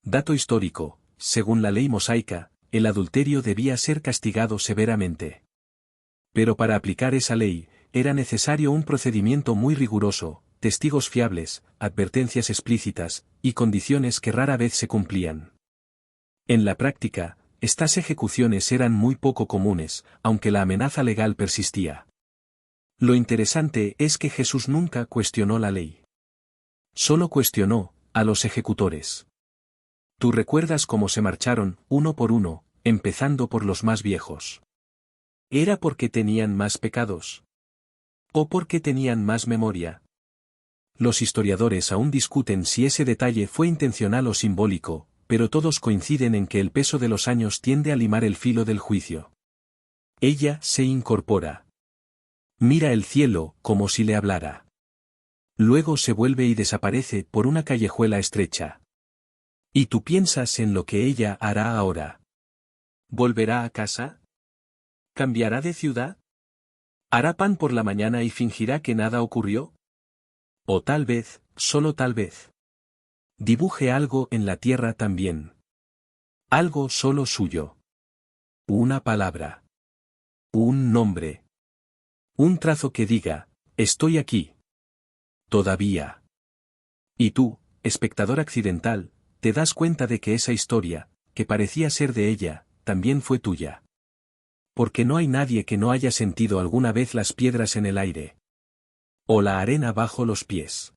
Speaker 1: Dato histórico: según la ley mosaica, el adulterio debía ser castigado severamente. Pero para aplicar esa ley, era necesario un procedimiento muy riguroso, testigos fiables, advertencias explícitas, y condiciones que rara vez se cumplían. En la práctica, estas ejecuciones eran muy poco comunes, aunque la amenaza legal persistía. Lo interesante es que Jesús nunca cuestionó la ley. Solo cuestionó a los ejecutores. Tú recuerdas cómo se marcharon, uno por uno, empezando por los más viejos. ¿Era porque tenían más pecados? ¿O porque tenían más memoria? Los historiadores aún discuten si ese detalle fue intencional o simbólico, pero todos coinciden en que el peso de los años tiende a limar el filo del juicio. Ella se incorpora. Mira el cielo como si le hablara. Luego se vuelve y desaparece por una callejuela estrecha. ¿Y tú piensas en lo que ella hará ahora? ¿Volverá a casa? ¿Cambiará de ciudad? ¿Hará pan por la mañana y fingirá que nada ocurrió? O tal vez, solo tal vez, dibuje algo en la tierra también. Algo solo suyo. Una palabra. Un nombre. Un trazo que diga: estoy aquí. Todavía. Y tú, espectador accidental, te das cuenta de que esa historia, que parecía ser de ella, también fue tuya. Porque no hay nadie que no haya sentido alguna vez las piedras en el aire. O la arena bajo los pies.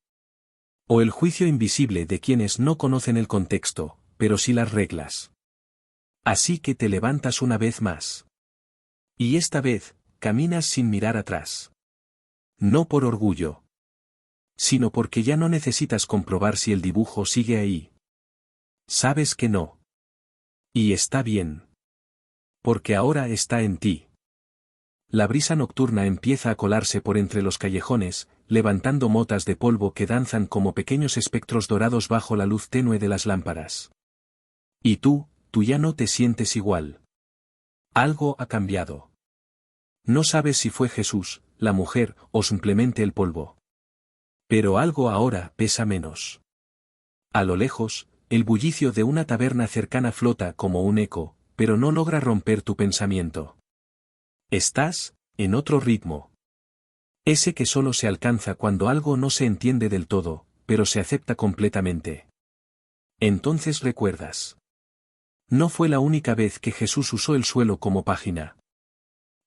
Speaker 1: O el juicio invisible de quienes no conocen el contexto, pero sí las reglas. Así que te levantas una vez más. Y esta vez, caminas sin mirar atrás. No por orgullo. Sino porque ya no necesitas comprobar si el dibujo sigue ahí. Sabes que no. Y está bien. Porque ahora está en ti. La brisa nocturna empieza a colarse por entre los callejones, levantando motas de polvo que danzan como pequeños espectros dorados bajo la luz tenue de las lámparas. Y tú ya no te sientes igual. Algo ha cambiado. No sabes si fue Jesús, la mujer, o simplemente el polvo. Pero algo ahora pesa menos. A lo lejos, el bullicio de una taberna cercana flota como un eco, pero no logra romper tu pensamiento. Estás en otro ritmo. Ese que solo se alcanza cuando algo no se entiende del todo, pero se acepta completamente. Entonces recuerdas. No fue la única vez que Jesús usó el suelo como página.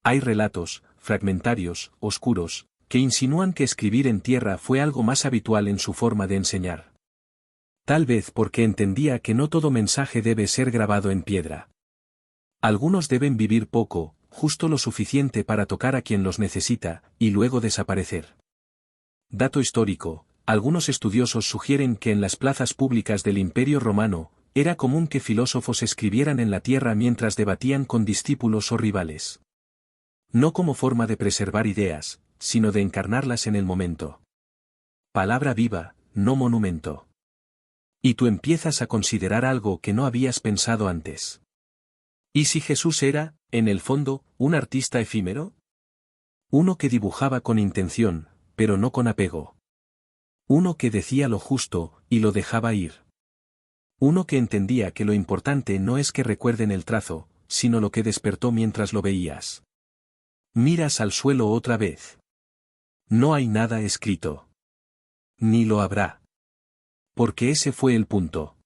Speaker 1: Hay relatos, fragmentarios, oscuros, que insinúan que escribir en tierra fue algo más habitual en su forma de enseñar. Tal vez porque entendía que no todo mensaje debe ser grabado en piedra. Algunos deben vivir poco, justo lo suficiente para tocar a quien los necesita, y luego desaparecer. Dato histórico: algunos estudiosos sugieren que en las plazas públicas del Imperio Romano, era común que filósofos escribieran en la tierra mientras debatían con discípulos o rivales. No como forma de preservar ideas, sino de encarnarlas en el momento. Palabra viva, no monumento. Y tú empiezas a considerar algo que no habías pensado antes. ¿Y si Jesús era, en el fondo, un artista efímero? Uno que dibujaba con intención, pero no con apego. Uno que decía lo justo, y lo dejaba ir. Uno que entendía que lo importante no es que recuerden el trazo, sino lo que despertó mientras lo veías. Miras al suelo otra vez. No hay nada escrito. Ni lo habrá. Porque ese fue el punto.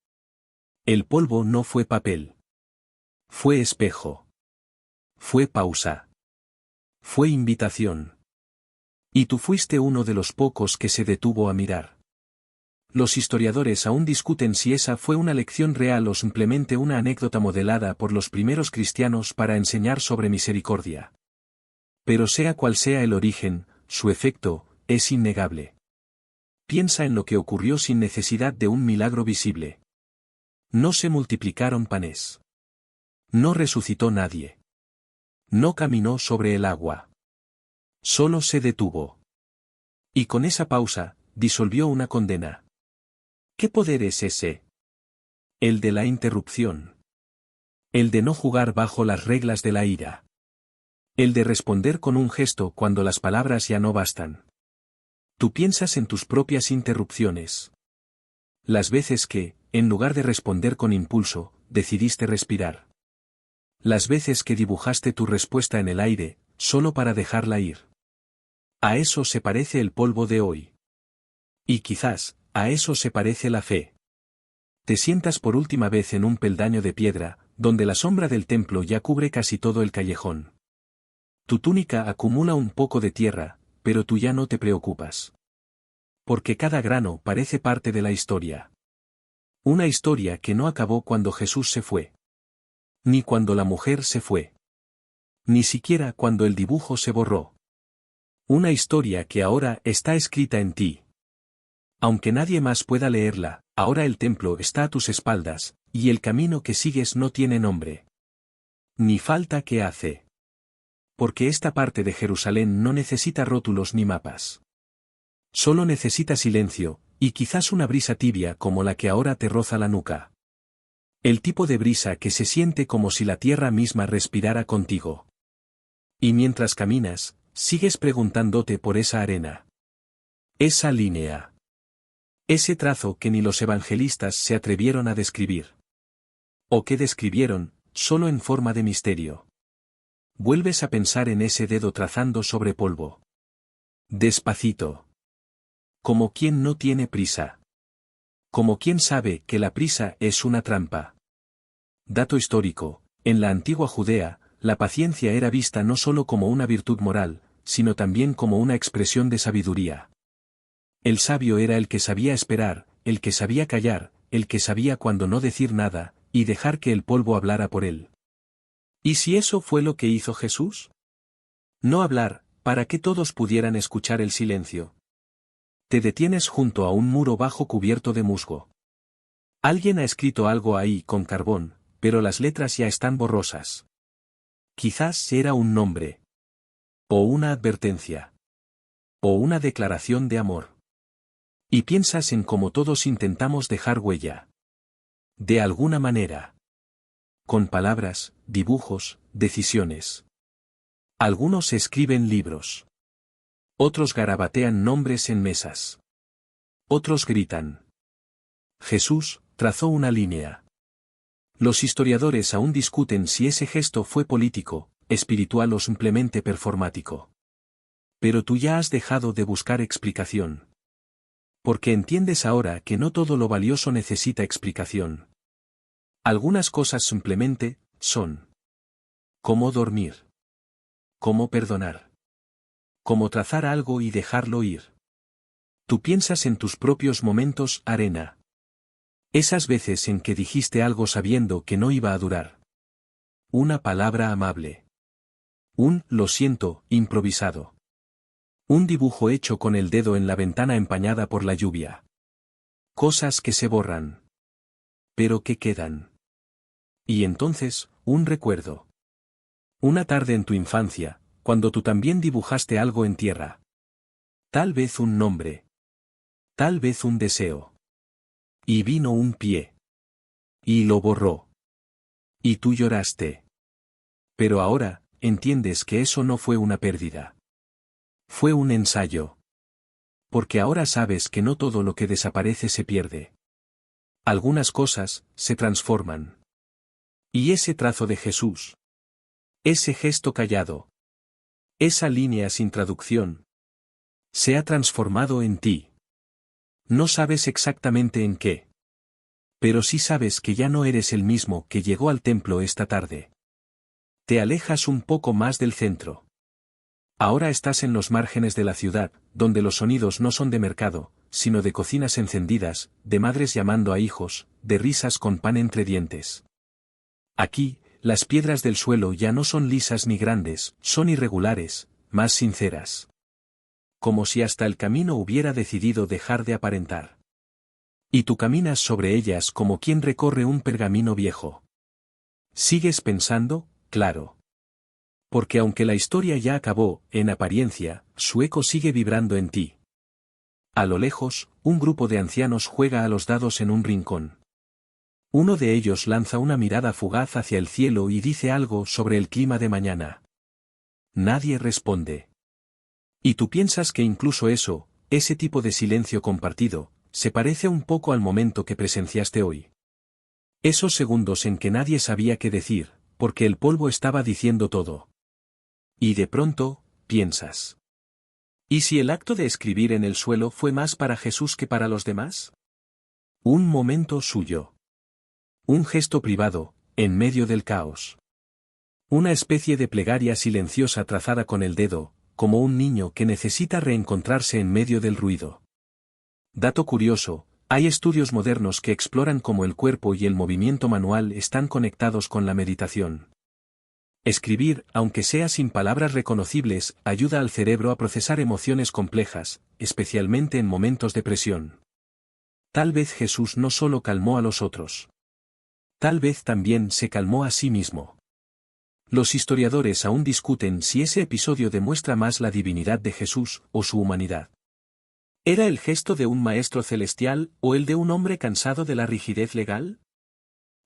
Speaker 1: El polvo no fue papel. Fue espejo. Fue pausa. Fue invitación. Y tú fuiste uno de los pocos que se detuvo a mirar. Los historiadores aún discuten si esa fue una lección real o simplemente una anécdota modelada por los primeros cristianos para enseñar sobre misericordia. Pero sea cual sea el origen, su efecto es innegable. Piensa en lo que ocurrió sin necesidad de un milagro visible. No se multiplicaron panes. No resucitó nadie. No caminó sobre el agua. Solo se detuvo. Y con esa pausa, disolvió una condena. ¿Qué poder es ese? El de la interrupción. El de no jugar bajo las reglas de la ira. El de responder con un gesto cuando las palabras ya no bastan. Tú piensas en tus propias interrupciones. Las veces que, en lugar de responder con impulso, decidiste respirar. Las veces que dibujaste tu respuesta en el aire, solo para dejarla ir. A eso se parece el polvo de hoy. Y quizás, a eso se parece la fe. Te sientas por última vez en un peldaño de piedra, donde la sombra del templo ya cubre casi todo el callejón. Tu túnica acumula un poco de tierra, pero tú ya no te preocupas. Porque cada grano parece parte de la historia. Una historia que no acabó cuando Jesús se fue. Ni cuando la mujer se fue. Ni siquiera cuando el dibujo se borró. Una historia que ahora está escrita en ti. Aunque nadie más pueda leerla, ahora el templo está a tus espaldas, y el camino que sigues no tiene nombre. Ni falta que hace. Porque esta parte de Jerusalén no necesita rótulos ni mapas. Solo necesita silencio, y quizás una brisa tibia como la que ahora te roza la nuca. El tipo de brisa que se siente como si la tierra misma respirara contigo. Y mientras caminas, sigues preguntándote por esa arena. Esa línea. Ese trazo que ni los evangelistas se atrevieron a describir. O que describieron, solo en forma de misterio. Vuelves a pensar en ese dedo trazando sobre polvo. Despacito. Como quien no tiene prisa. Como quien sabe que la prisa es una trampa. Dato histórico: en la antigua Judea, la paciencia era vista no solo como una virtud moral, sino también como una expresión de sabiduría. El sabio era el que sabía esperar, el que sabía callar, el que sabía cuándo no decir nada, y dejar que el polvo hablara por él. ¿Y si eso fue lo que hizo Jesús? No hablar, para que todos pudieran escuchar el silencio. Te detienes junto a un muro bajo cubierto de musgo. Alguien ha escrito algo ahí con carbón, pero las letras ya están borrosas. Quizás era un nombre. O una advertencia. O una declaración de amor. Y piensas en cómo todos intentamos dejar huella. De alguna manera. Con palabras, dibujos, decisiones. Algunos escriben libros. Otros garabatean nombres en mesas. Otros gritan. Jesús trazó una línea. Los historiadores aún discuten si ese gesto fue político, espiritual o simplemente performático. Pero tú ya has dejado de buscar explicación. Porque entiendes ahora que no todo lo valioso necesita explicación. Algunas cosas simplemente son. Cómo dormir. Cómo perdonar. Cómo trazar algo y dejarlo ir. Tú piensas en tus propios momentos, arena. Esas veces en que dijiste algo sabiendo que no iba a durar. Una palabra amable. Un "lo siento" improvisado. Un dibujo hecho con el dedo en la ventana empañada por la lluvia. Cosas que se borran. Pero que quedan. Y entonces, un recuerdo. Una tarde en tu infancia, cuando tú también dibujaste algo en tierra. Tal vez un nombre. Tal vez un deseo. Y vino un pie. Y lo borró. Y tú lloraste. Pero ahora, entiendes que eso no fue una pérdida. Fue un ensayo. Porque ahora sabes que no todo lo que desaparece se pierde. Algunas cosas se transforman. Y ese trazo de Jesús. Ese gesto callado. Esa línea sin traducción. Se ha transformado en ti. No sabes exactamente en qué. Pero sí sabes que ya no eres el mismo que llegó al templo esta tarde. Te alejas un poco más del centro. Ahora estás en los márgenes de la ciudad, donde los sonidos no son de mercado, sino de cocinas encendidas, de madres llamando a hijos, de risas con pan entre dientes. Aquí, las piedras del suelo ya no son lisas ni grandes, son irregulares, más sinceras. Como si hasta el camino hubiera decidido dejar de aparentar. Y tú caminas sobre ellas como quien recorre un pergamino viejo. ¿Sigues pensando? Claro. Porque aunque la historia ya acabó, en apariencia, su eco sigue vibrando en ti. A lo lejos, un grupo de ancianos juega a los dados en un rincón. Uno de ellos lanza una mirada fugaz hacia el cielo y dice algo sobre el clima de mañana. Nadie responde. Y tú piensas que incluso eso, ese tipo de silencio compartido, se parece un poco al momento que presenciaste hoy. Esos segundos en que nadie sabía qué decir, porque el polvo estaba diciendo todo. Y de pronto, piensas. ¿Y si el acto de escribir en el suelo fue más para Jesús que para los demás? Un momento suyo. Un gesto privado, en medio del caos. Una especie de plegaria silenciosa trazada con el dedo, como un niño que necesita reencontrarse en medio del ruido. Dato curioso, hay estudios modernos que exploran cómo el cuerpo y el movimiento manual están conectados con la meditación. Escribir, aunque sea sin palabras reconocibles, ayuda al cerebro a procesar emociones complejas, especialmente en momentos de presión. Tal vez Jesús no solo calmó a los otros. Tal vez también se calmó a sí mismo. Los historiadores aún discuten si ese episodio demuestra más la divinidad de Jesús o su humanidad. ¿Era el gesto de un maestro celestial o el de un hombre cansado de la rigidez legal?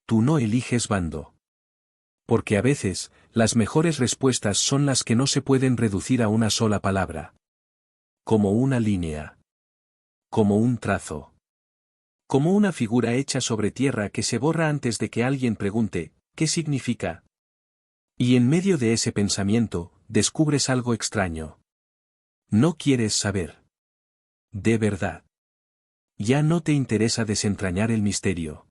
Speaker 1: Tú no eliges bando. Porque a veces, las mejores respuestas son las que no se pueden reducir a una sola palabra. Como una línea. Como un trazo. Como una figura hecha sobre tierra que se borra antes de que alguien pregunte, ¿qué significa? Y en medio de ese pensamiento, descubres algo extraño. No quieres saber. De verdad. Ya no te interesa desentrañar el misterio.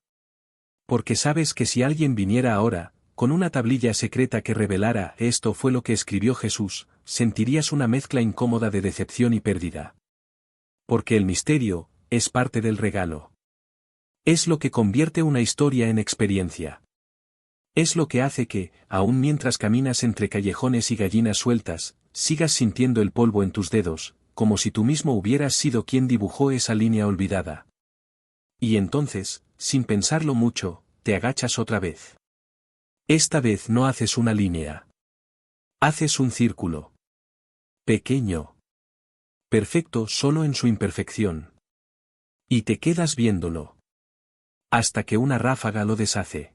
Speaker 1: Porque sabes que si alguien viniera ahora, con una tablilla secreta que revelara esto fue lo que escribió Jesús, sentirías una mezcla incómoda de decepción y pérdida. Porque el misterio, es parte del regalo. Es lo que convierte una historia en experiencia. Es lo que hace que, aun mientras caminas entre callejones y gallinas sueltas, sigas sintiendo el polvo en tus dedos, como si tú mismo hubieras sido quien dibujó esa línea olvidada. Y entonces, sin pensarlo mucho, te agachas otra vez. Esta vez no haces una línea. Haces un círculo. Pequeño. Perfecto solo en su imperfección. Y te quedas viéndolo. Hasta que una ráfaga lo deshace.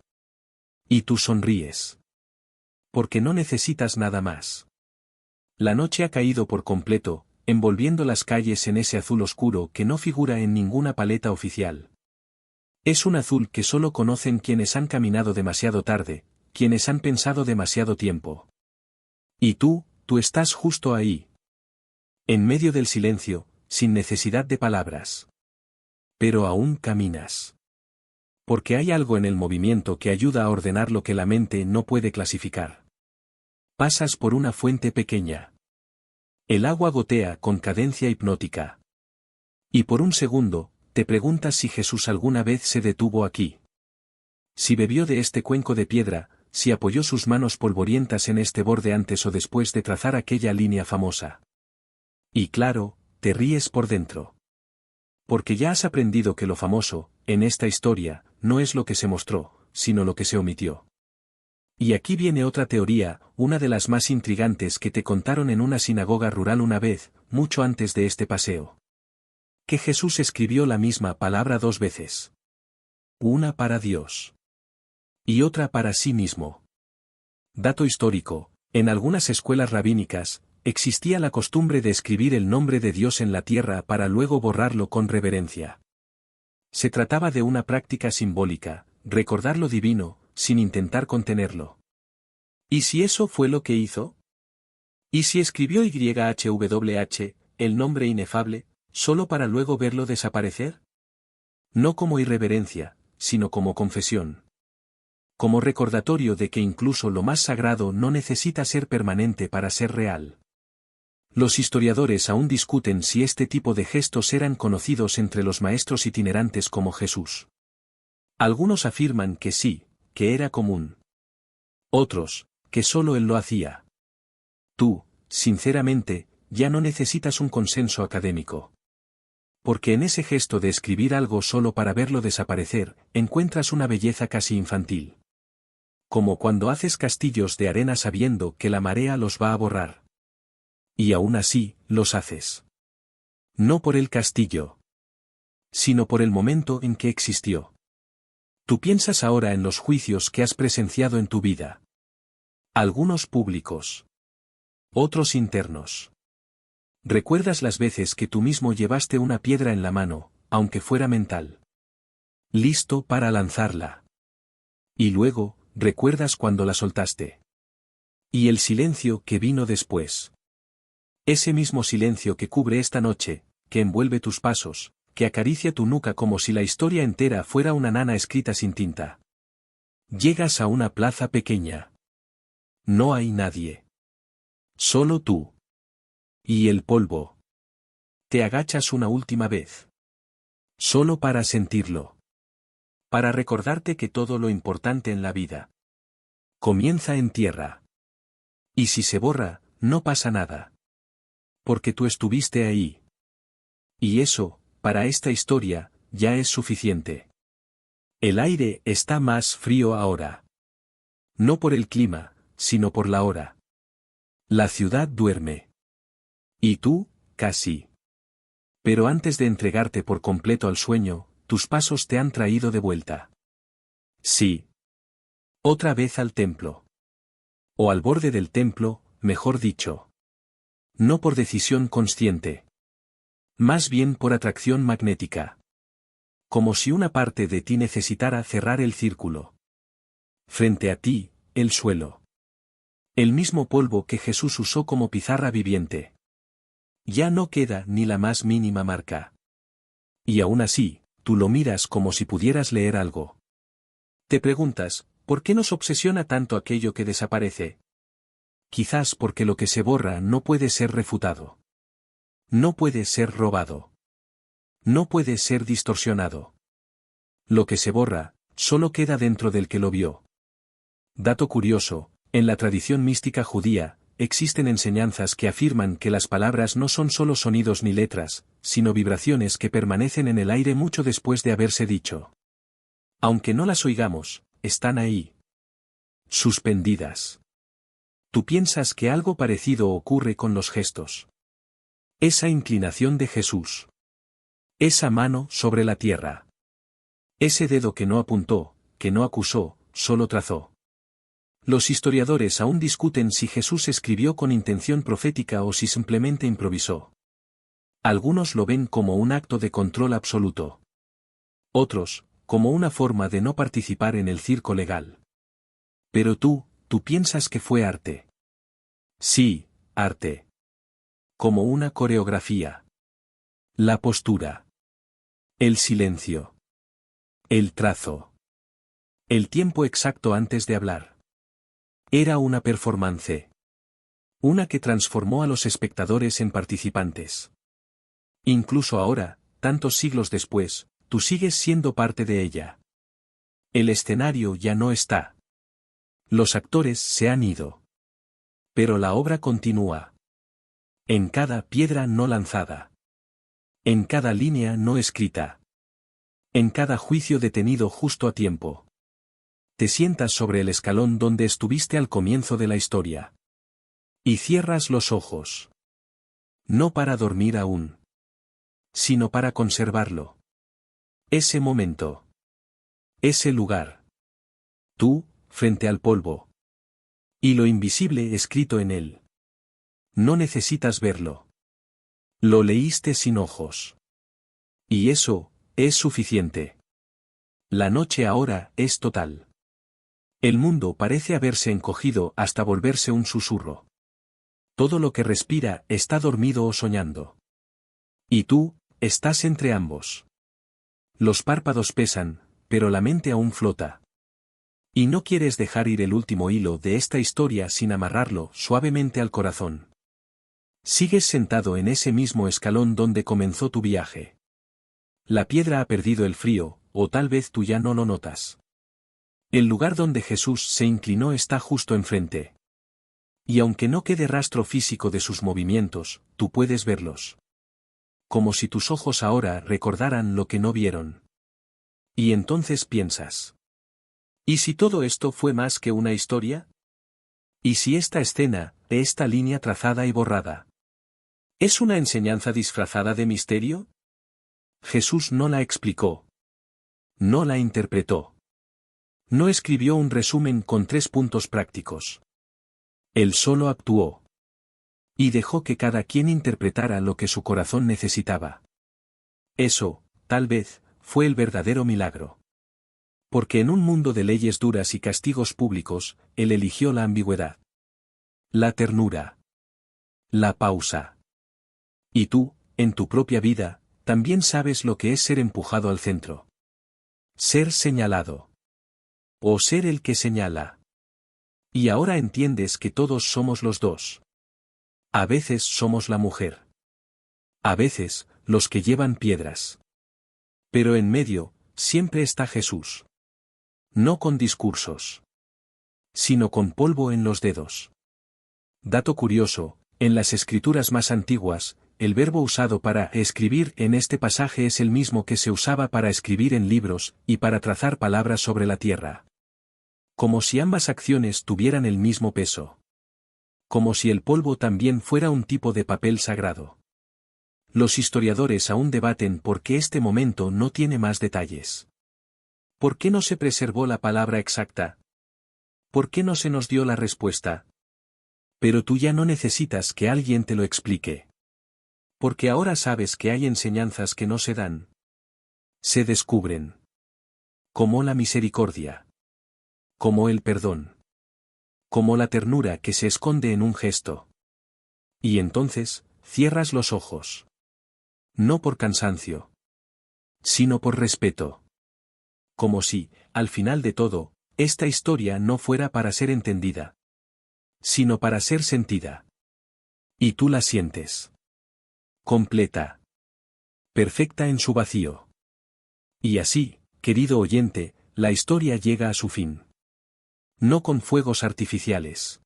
Speaker 1: Y tú sonríes. Porque no necesitas nada más. La noche ha caído por completo, envolviendo las calles en ese azul oscuro que no figura en ninguna paleta oficial. Es un azul que solo conocen quienes han caminado demasiado tarde, quienes han pensado demasiado tiempo. Y tú estás justo ahí. En medio del silencio, sin necesidad de palabras. Pero aún caminas. Porque hay algo en el movimiento que ayuda a ordenar lo que la mente no puede clasificar. Pasas por una fuente pequeña. El agua gotea con cadencia hipnótica. Y por un segundo, te preguntas si Jesús alguna vez se detuvo aquí. Si bebió de este cuenco de piedra, si apoyó sus manos polvorientas en este borde antes o después de trazar aquella línea famosa. Y claro, te ríes por dentro. Porque ya has aprendido que lo famoso, en esta historia, no es lo que se mostró, sino lo que se omitió. Y aquí viene otra teoría, una de las más intrigantes que te contaron en una sinagoga rural una vez, mucho antes de este paseo. Que Jesús escribió la misma palabra 2 veces. Una para Dios. Y otra para sí mismo. Dato histórico, en algunas escuelas rabínicas, existía la costumbre de escribir el nombre de Dios en la tierra para luego borrarlo con reverencia. Se trataba de una práctica simbólica, recordar lo divino, sin intentar contenerlo. ¿Y si eso fue lo que hizo? ¿Y si escribió YHWH, el nombre inefable, solo para luego verlo desaparecer? No como irreverencia, sino como confesión. Como recordatorio de que incluso lo más sagrado no necesita ser permanente para ser real. Los historiadores aún discuten si este tipo de gestos eran conocidos entre los maestros itinerantes como Jesús. Algunos afirman que sí, que era común. Otros, que solo él lo hacía. Tú, sinceramente, ya no necesitas un consenso académico. Porque en ese gesto de escribir algo solo para verlo desaparecer, encuentras una belleza casi infantil. Como cuando haces castillos de arena sabiendo que la marea los va a borrar. Y aún así, los haces. No por el castillo, sino por el momento en que existió. Tú piensas ahora en los juicios que has presenciado en tu vida. Algunos públicos. Otros internos. Recuerdas las veces que tú mismo llevaste una piedra en la mano, aunque fuera mental. Listo para lanzarla. Y luego, recuerdas cuando la soltaste. Y el silencio que vino después. Ese mismo silencio que cubre esta noche, que envuelve tus pasos, que acaricia tu nuca como si la historia entera fuera una nana escrita sin tinta. Llegas a una plaza pequeña. No hay nadie. Solo tú. Y el polvo. Te agachas una última vez. Solo para sentirlo. Para recordarte que todo lo importante en la vida comienza en tierra. Y si se borra, no pasa nada. Porque tú estuviste ahí. Y eso, para esta historia, ya es suficiente. El aire está más frío ahora. No por el clima, sino por la hora. La ciudad duerme. Y tú, casi. Pero antes de entregarte por completo al sueño, tus pasos te han traído de vuelta. Sí. Otra vez al templo. O al borde del templo, mejor dicho. No por decisión consciente. Más bien por atracción magnética. Como si una parte de ti necesitara cerrar el círculo. Frente a ti, el suelo. El mismo polvo que Jesús usó como pizarra viviente. Ya no queda ni la más mínima marca. Y aún así, tú lo miras como si pudieras leer algo. Te preguntas, ¿por qué nos obsesiona tanto aquello que desaparece? Quizás porque lo que se borra no puede ser refutado. No puede ser robado. No puede ser distorsionado. Lo que se borra, solo queda dentro del que lo vio. Dato curioso, en la tradición mística judía, existen enseñanzas que afirman que las palabras no son solo sonidos ni letras, sino vibraciones que permanecen en el aire mucho después de haberse dicho. Aunque no las oigamos, están ahí. Suspendidas. Tú piensas que algo parecido ocurre con los gestos. Esa inclinación de Jesús. Esa mano sobre la tierra. Ese dedo que no apuntó, que no acusó, solo trazó. Los historiadores aún discuten si Jesús escribió con intención profética o si simplemente improvisó. Algunos lo ven como un acto de control absoluto. Otros, como una forma de no participar en el circo legal. Pero tú piensas que fue arte. Sí, arte. Como una coreografía. La postura. El silencio. El trazo. El tiempo exacto antes de hablar. Era una performance. Una que transformó a los espectadores en participantes. Incluso ahora, tantos siglos después, tú sigues siendo parte de ella. El escenario ya no está. Los actores se han ido. Pero la obra continúa. En cada piedra no lanzada. En cada línea no escrita. En cada juicio detenido justo a tiempo. Te sientas sobre el escalón donde estuviste al comienzo de la historia. Y cierras los ojos. No para dormir aún, sino para conservarlo. Ese momento. Ese lugar. Tú, frente al polvo. Y lo invisible escrito en él. No necesitas verlo. Lo leíste sin ojos. Y eso, es suficiente. La noche ahora es total. El mundo parece haberse encogido hasta volverse un susurro. Todo lo que respira está dormido o soñando. Y tú, estás entre ambos. Los párpados pesan, pero la mente aún flota. Y no quieres dejar ir el último hilo de esta historia sin amarrarlo suavemente al corazón. Sigues sentado en ese mismo escalón donde comenzó tu viaje. La piedra ha perdido el frío, o tal vez tú ya no lo notas. El lugar donde Jesús se inclinó está justo enfrente. Y aunque no quede rastro físico de sus movimientos, tú puedes verlos. Como si tus ojos ahora recordaran lo que no vieron. Y entonces piensas. ¿Y si todo esto fue más que una historia? ¿Y si esta escena, esta línea trazada y borrada, es una enseñanza disfrazada de misterio? Jesús no la explicó. No la interpretó. No escribió un resumen con 3 puntos prácticos. Él solo actuó. Y dejó que cada quien interpretara lo que su corazón necesitaba. Eso, tal vez, fue el verdadero milagro. Porque en un mundo de leyes duras y castigos públicos, él eligió la ambigüedad. La ternura. La pausa. Y tú, en tu propia vida, también sabes lo que es ser empujado al centro. Ser señalado. O ser el que señala. Y ahora entiendes que todos somos los dos. A veces somos la mujer. A veces, los que llevan piedras. Pero en medio, siempre está Jesús. No con discursos. Sino con polvo en los dedos. Dato curioso, en las escrituras más antiguas, el verbo usado para escribir en este pasaje es el mismo que se usaba para escribir en libros y para trazar palabras sobre la tierra. Como si ambas acciones tuvieran el mismo peso. Como si el polvo también fuera un tipo de papel sagrado. Los historiadores aún debaten por qué este momento no tiene más detalles. ¿Por qué no se preservó la palabra exacta? ¿Por qué no se nos dio la respuesta? Pero tú ya no necesitas que alguien te lo explique. Porque ahora sabes que hay enseñanzas que no se dan. Se descubren. Como la misericordia. Como el perdón. Como la ternura que se esconde en un gesto. Y entonces, cierras los ojos. No por cansancio. Sino por respeto. Como si, al final de todo, esta historia no fuera para ser entendida. Sino para ser sentida. Y tú la sientes. Completa. Perfecta en su vacío. Y así, querido oyente, la historia llega a su fin. No con fuegos artificiales.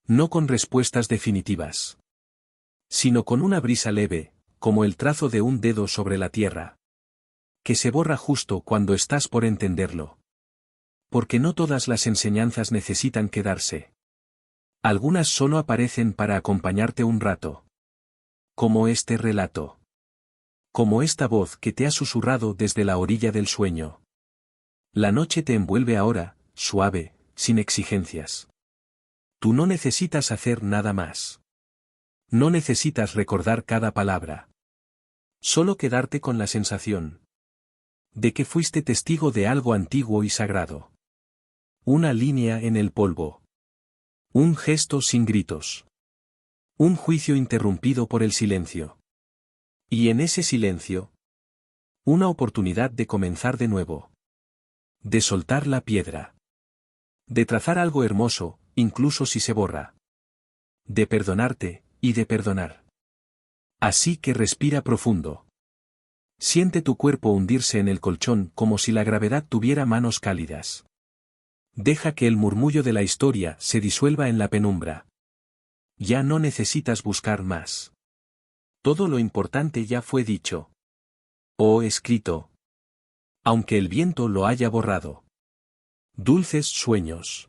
Speaker 1: No con respuestas definitivas. Sino con una brisa leve, como el trazo de un dedo sobre la tierra. Que se borra justo cuando estás por entenderlo. Porque no todas las enseñanzas necesitan quedarse. Algunas solo aparecen para acompañarte un rato. Como este relato. Como esta voz que te ha susurrado desde la orilla del sueño. La noche te envuelve ahora, suave, sin exigencias. Tú no necesitas hacer nada más. No necesitas recordar cada palabra. Solo quedarte con la sensación. De que fuiste testigo de algo antiguo y sagrado. Una línea en el polvo. Un gesto sin gritos. Un juicio interrumpido por el silencio. Y en ese silencio, una oportunidad de comenzar de nuevo. De soltar la piedra. De trazar algo hermoso, incluso si se borra. De perdonarte, y de perdonar. Así que respira profundo. Siente tu cuerpo hundirse en el colchón como si la gravedad tuviera manos cálidas. Deja que el murmullo de la historia se disuelva en la penumbra. Ya no necesitas buscar más. Todo lo importante ya fue dicho. O escrito. Aunque el viento lo haya borrado. Dulces sueños.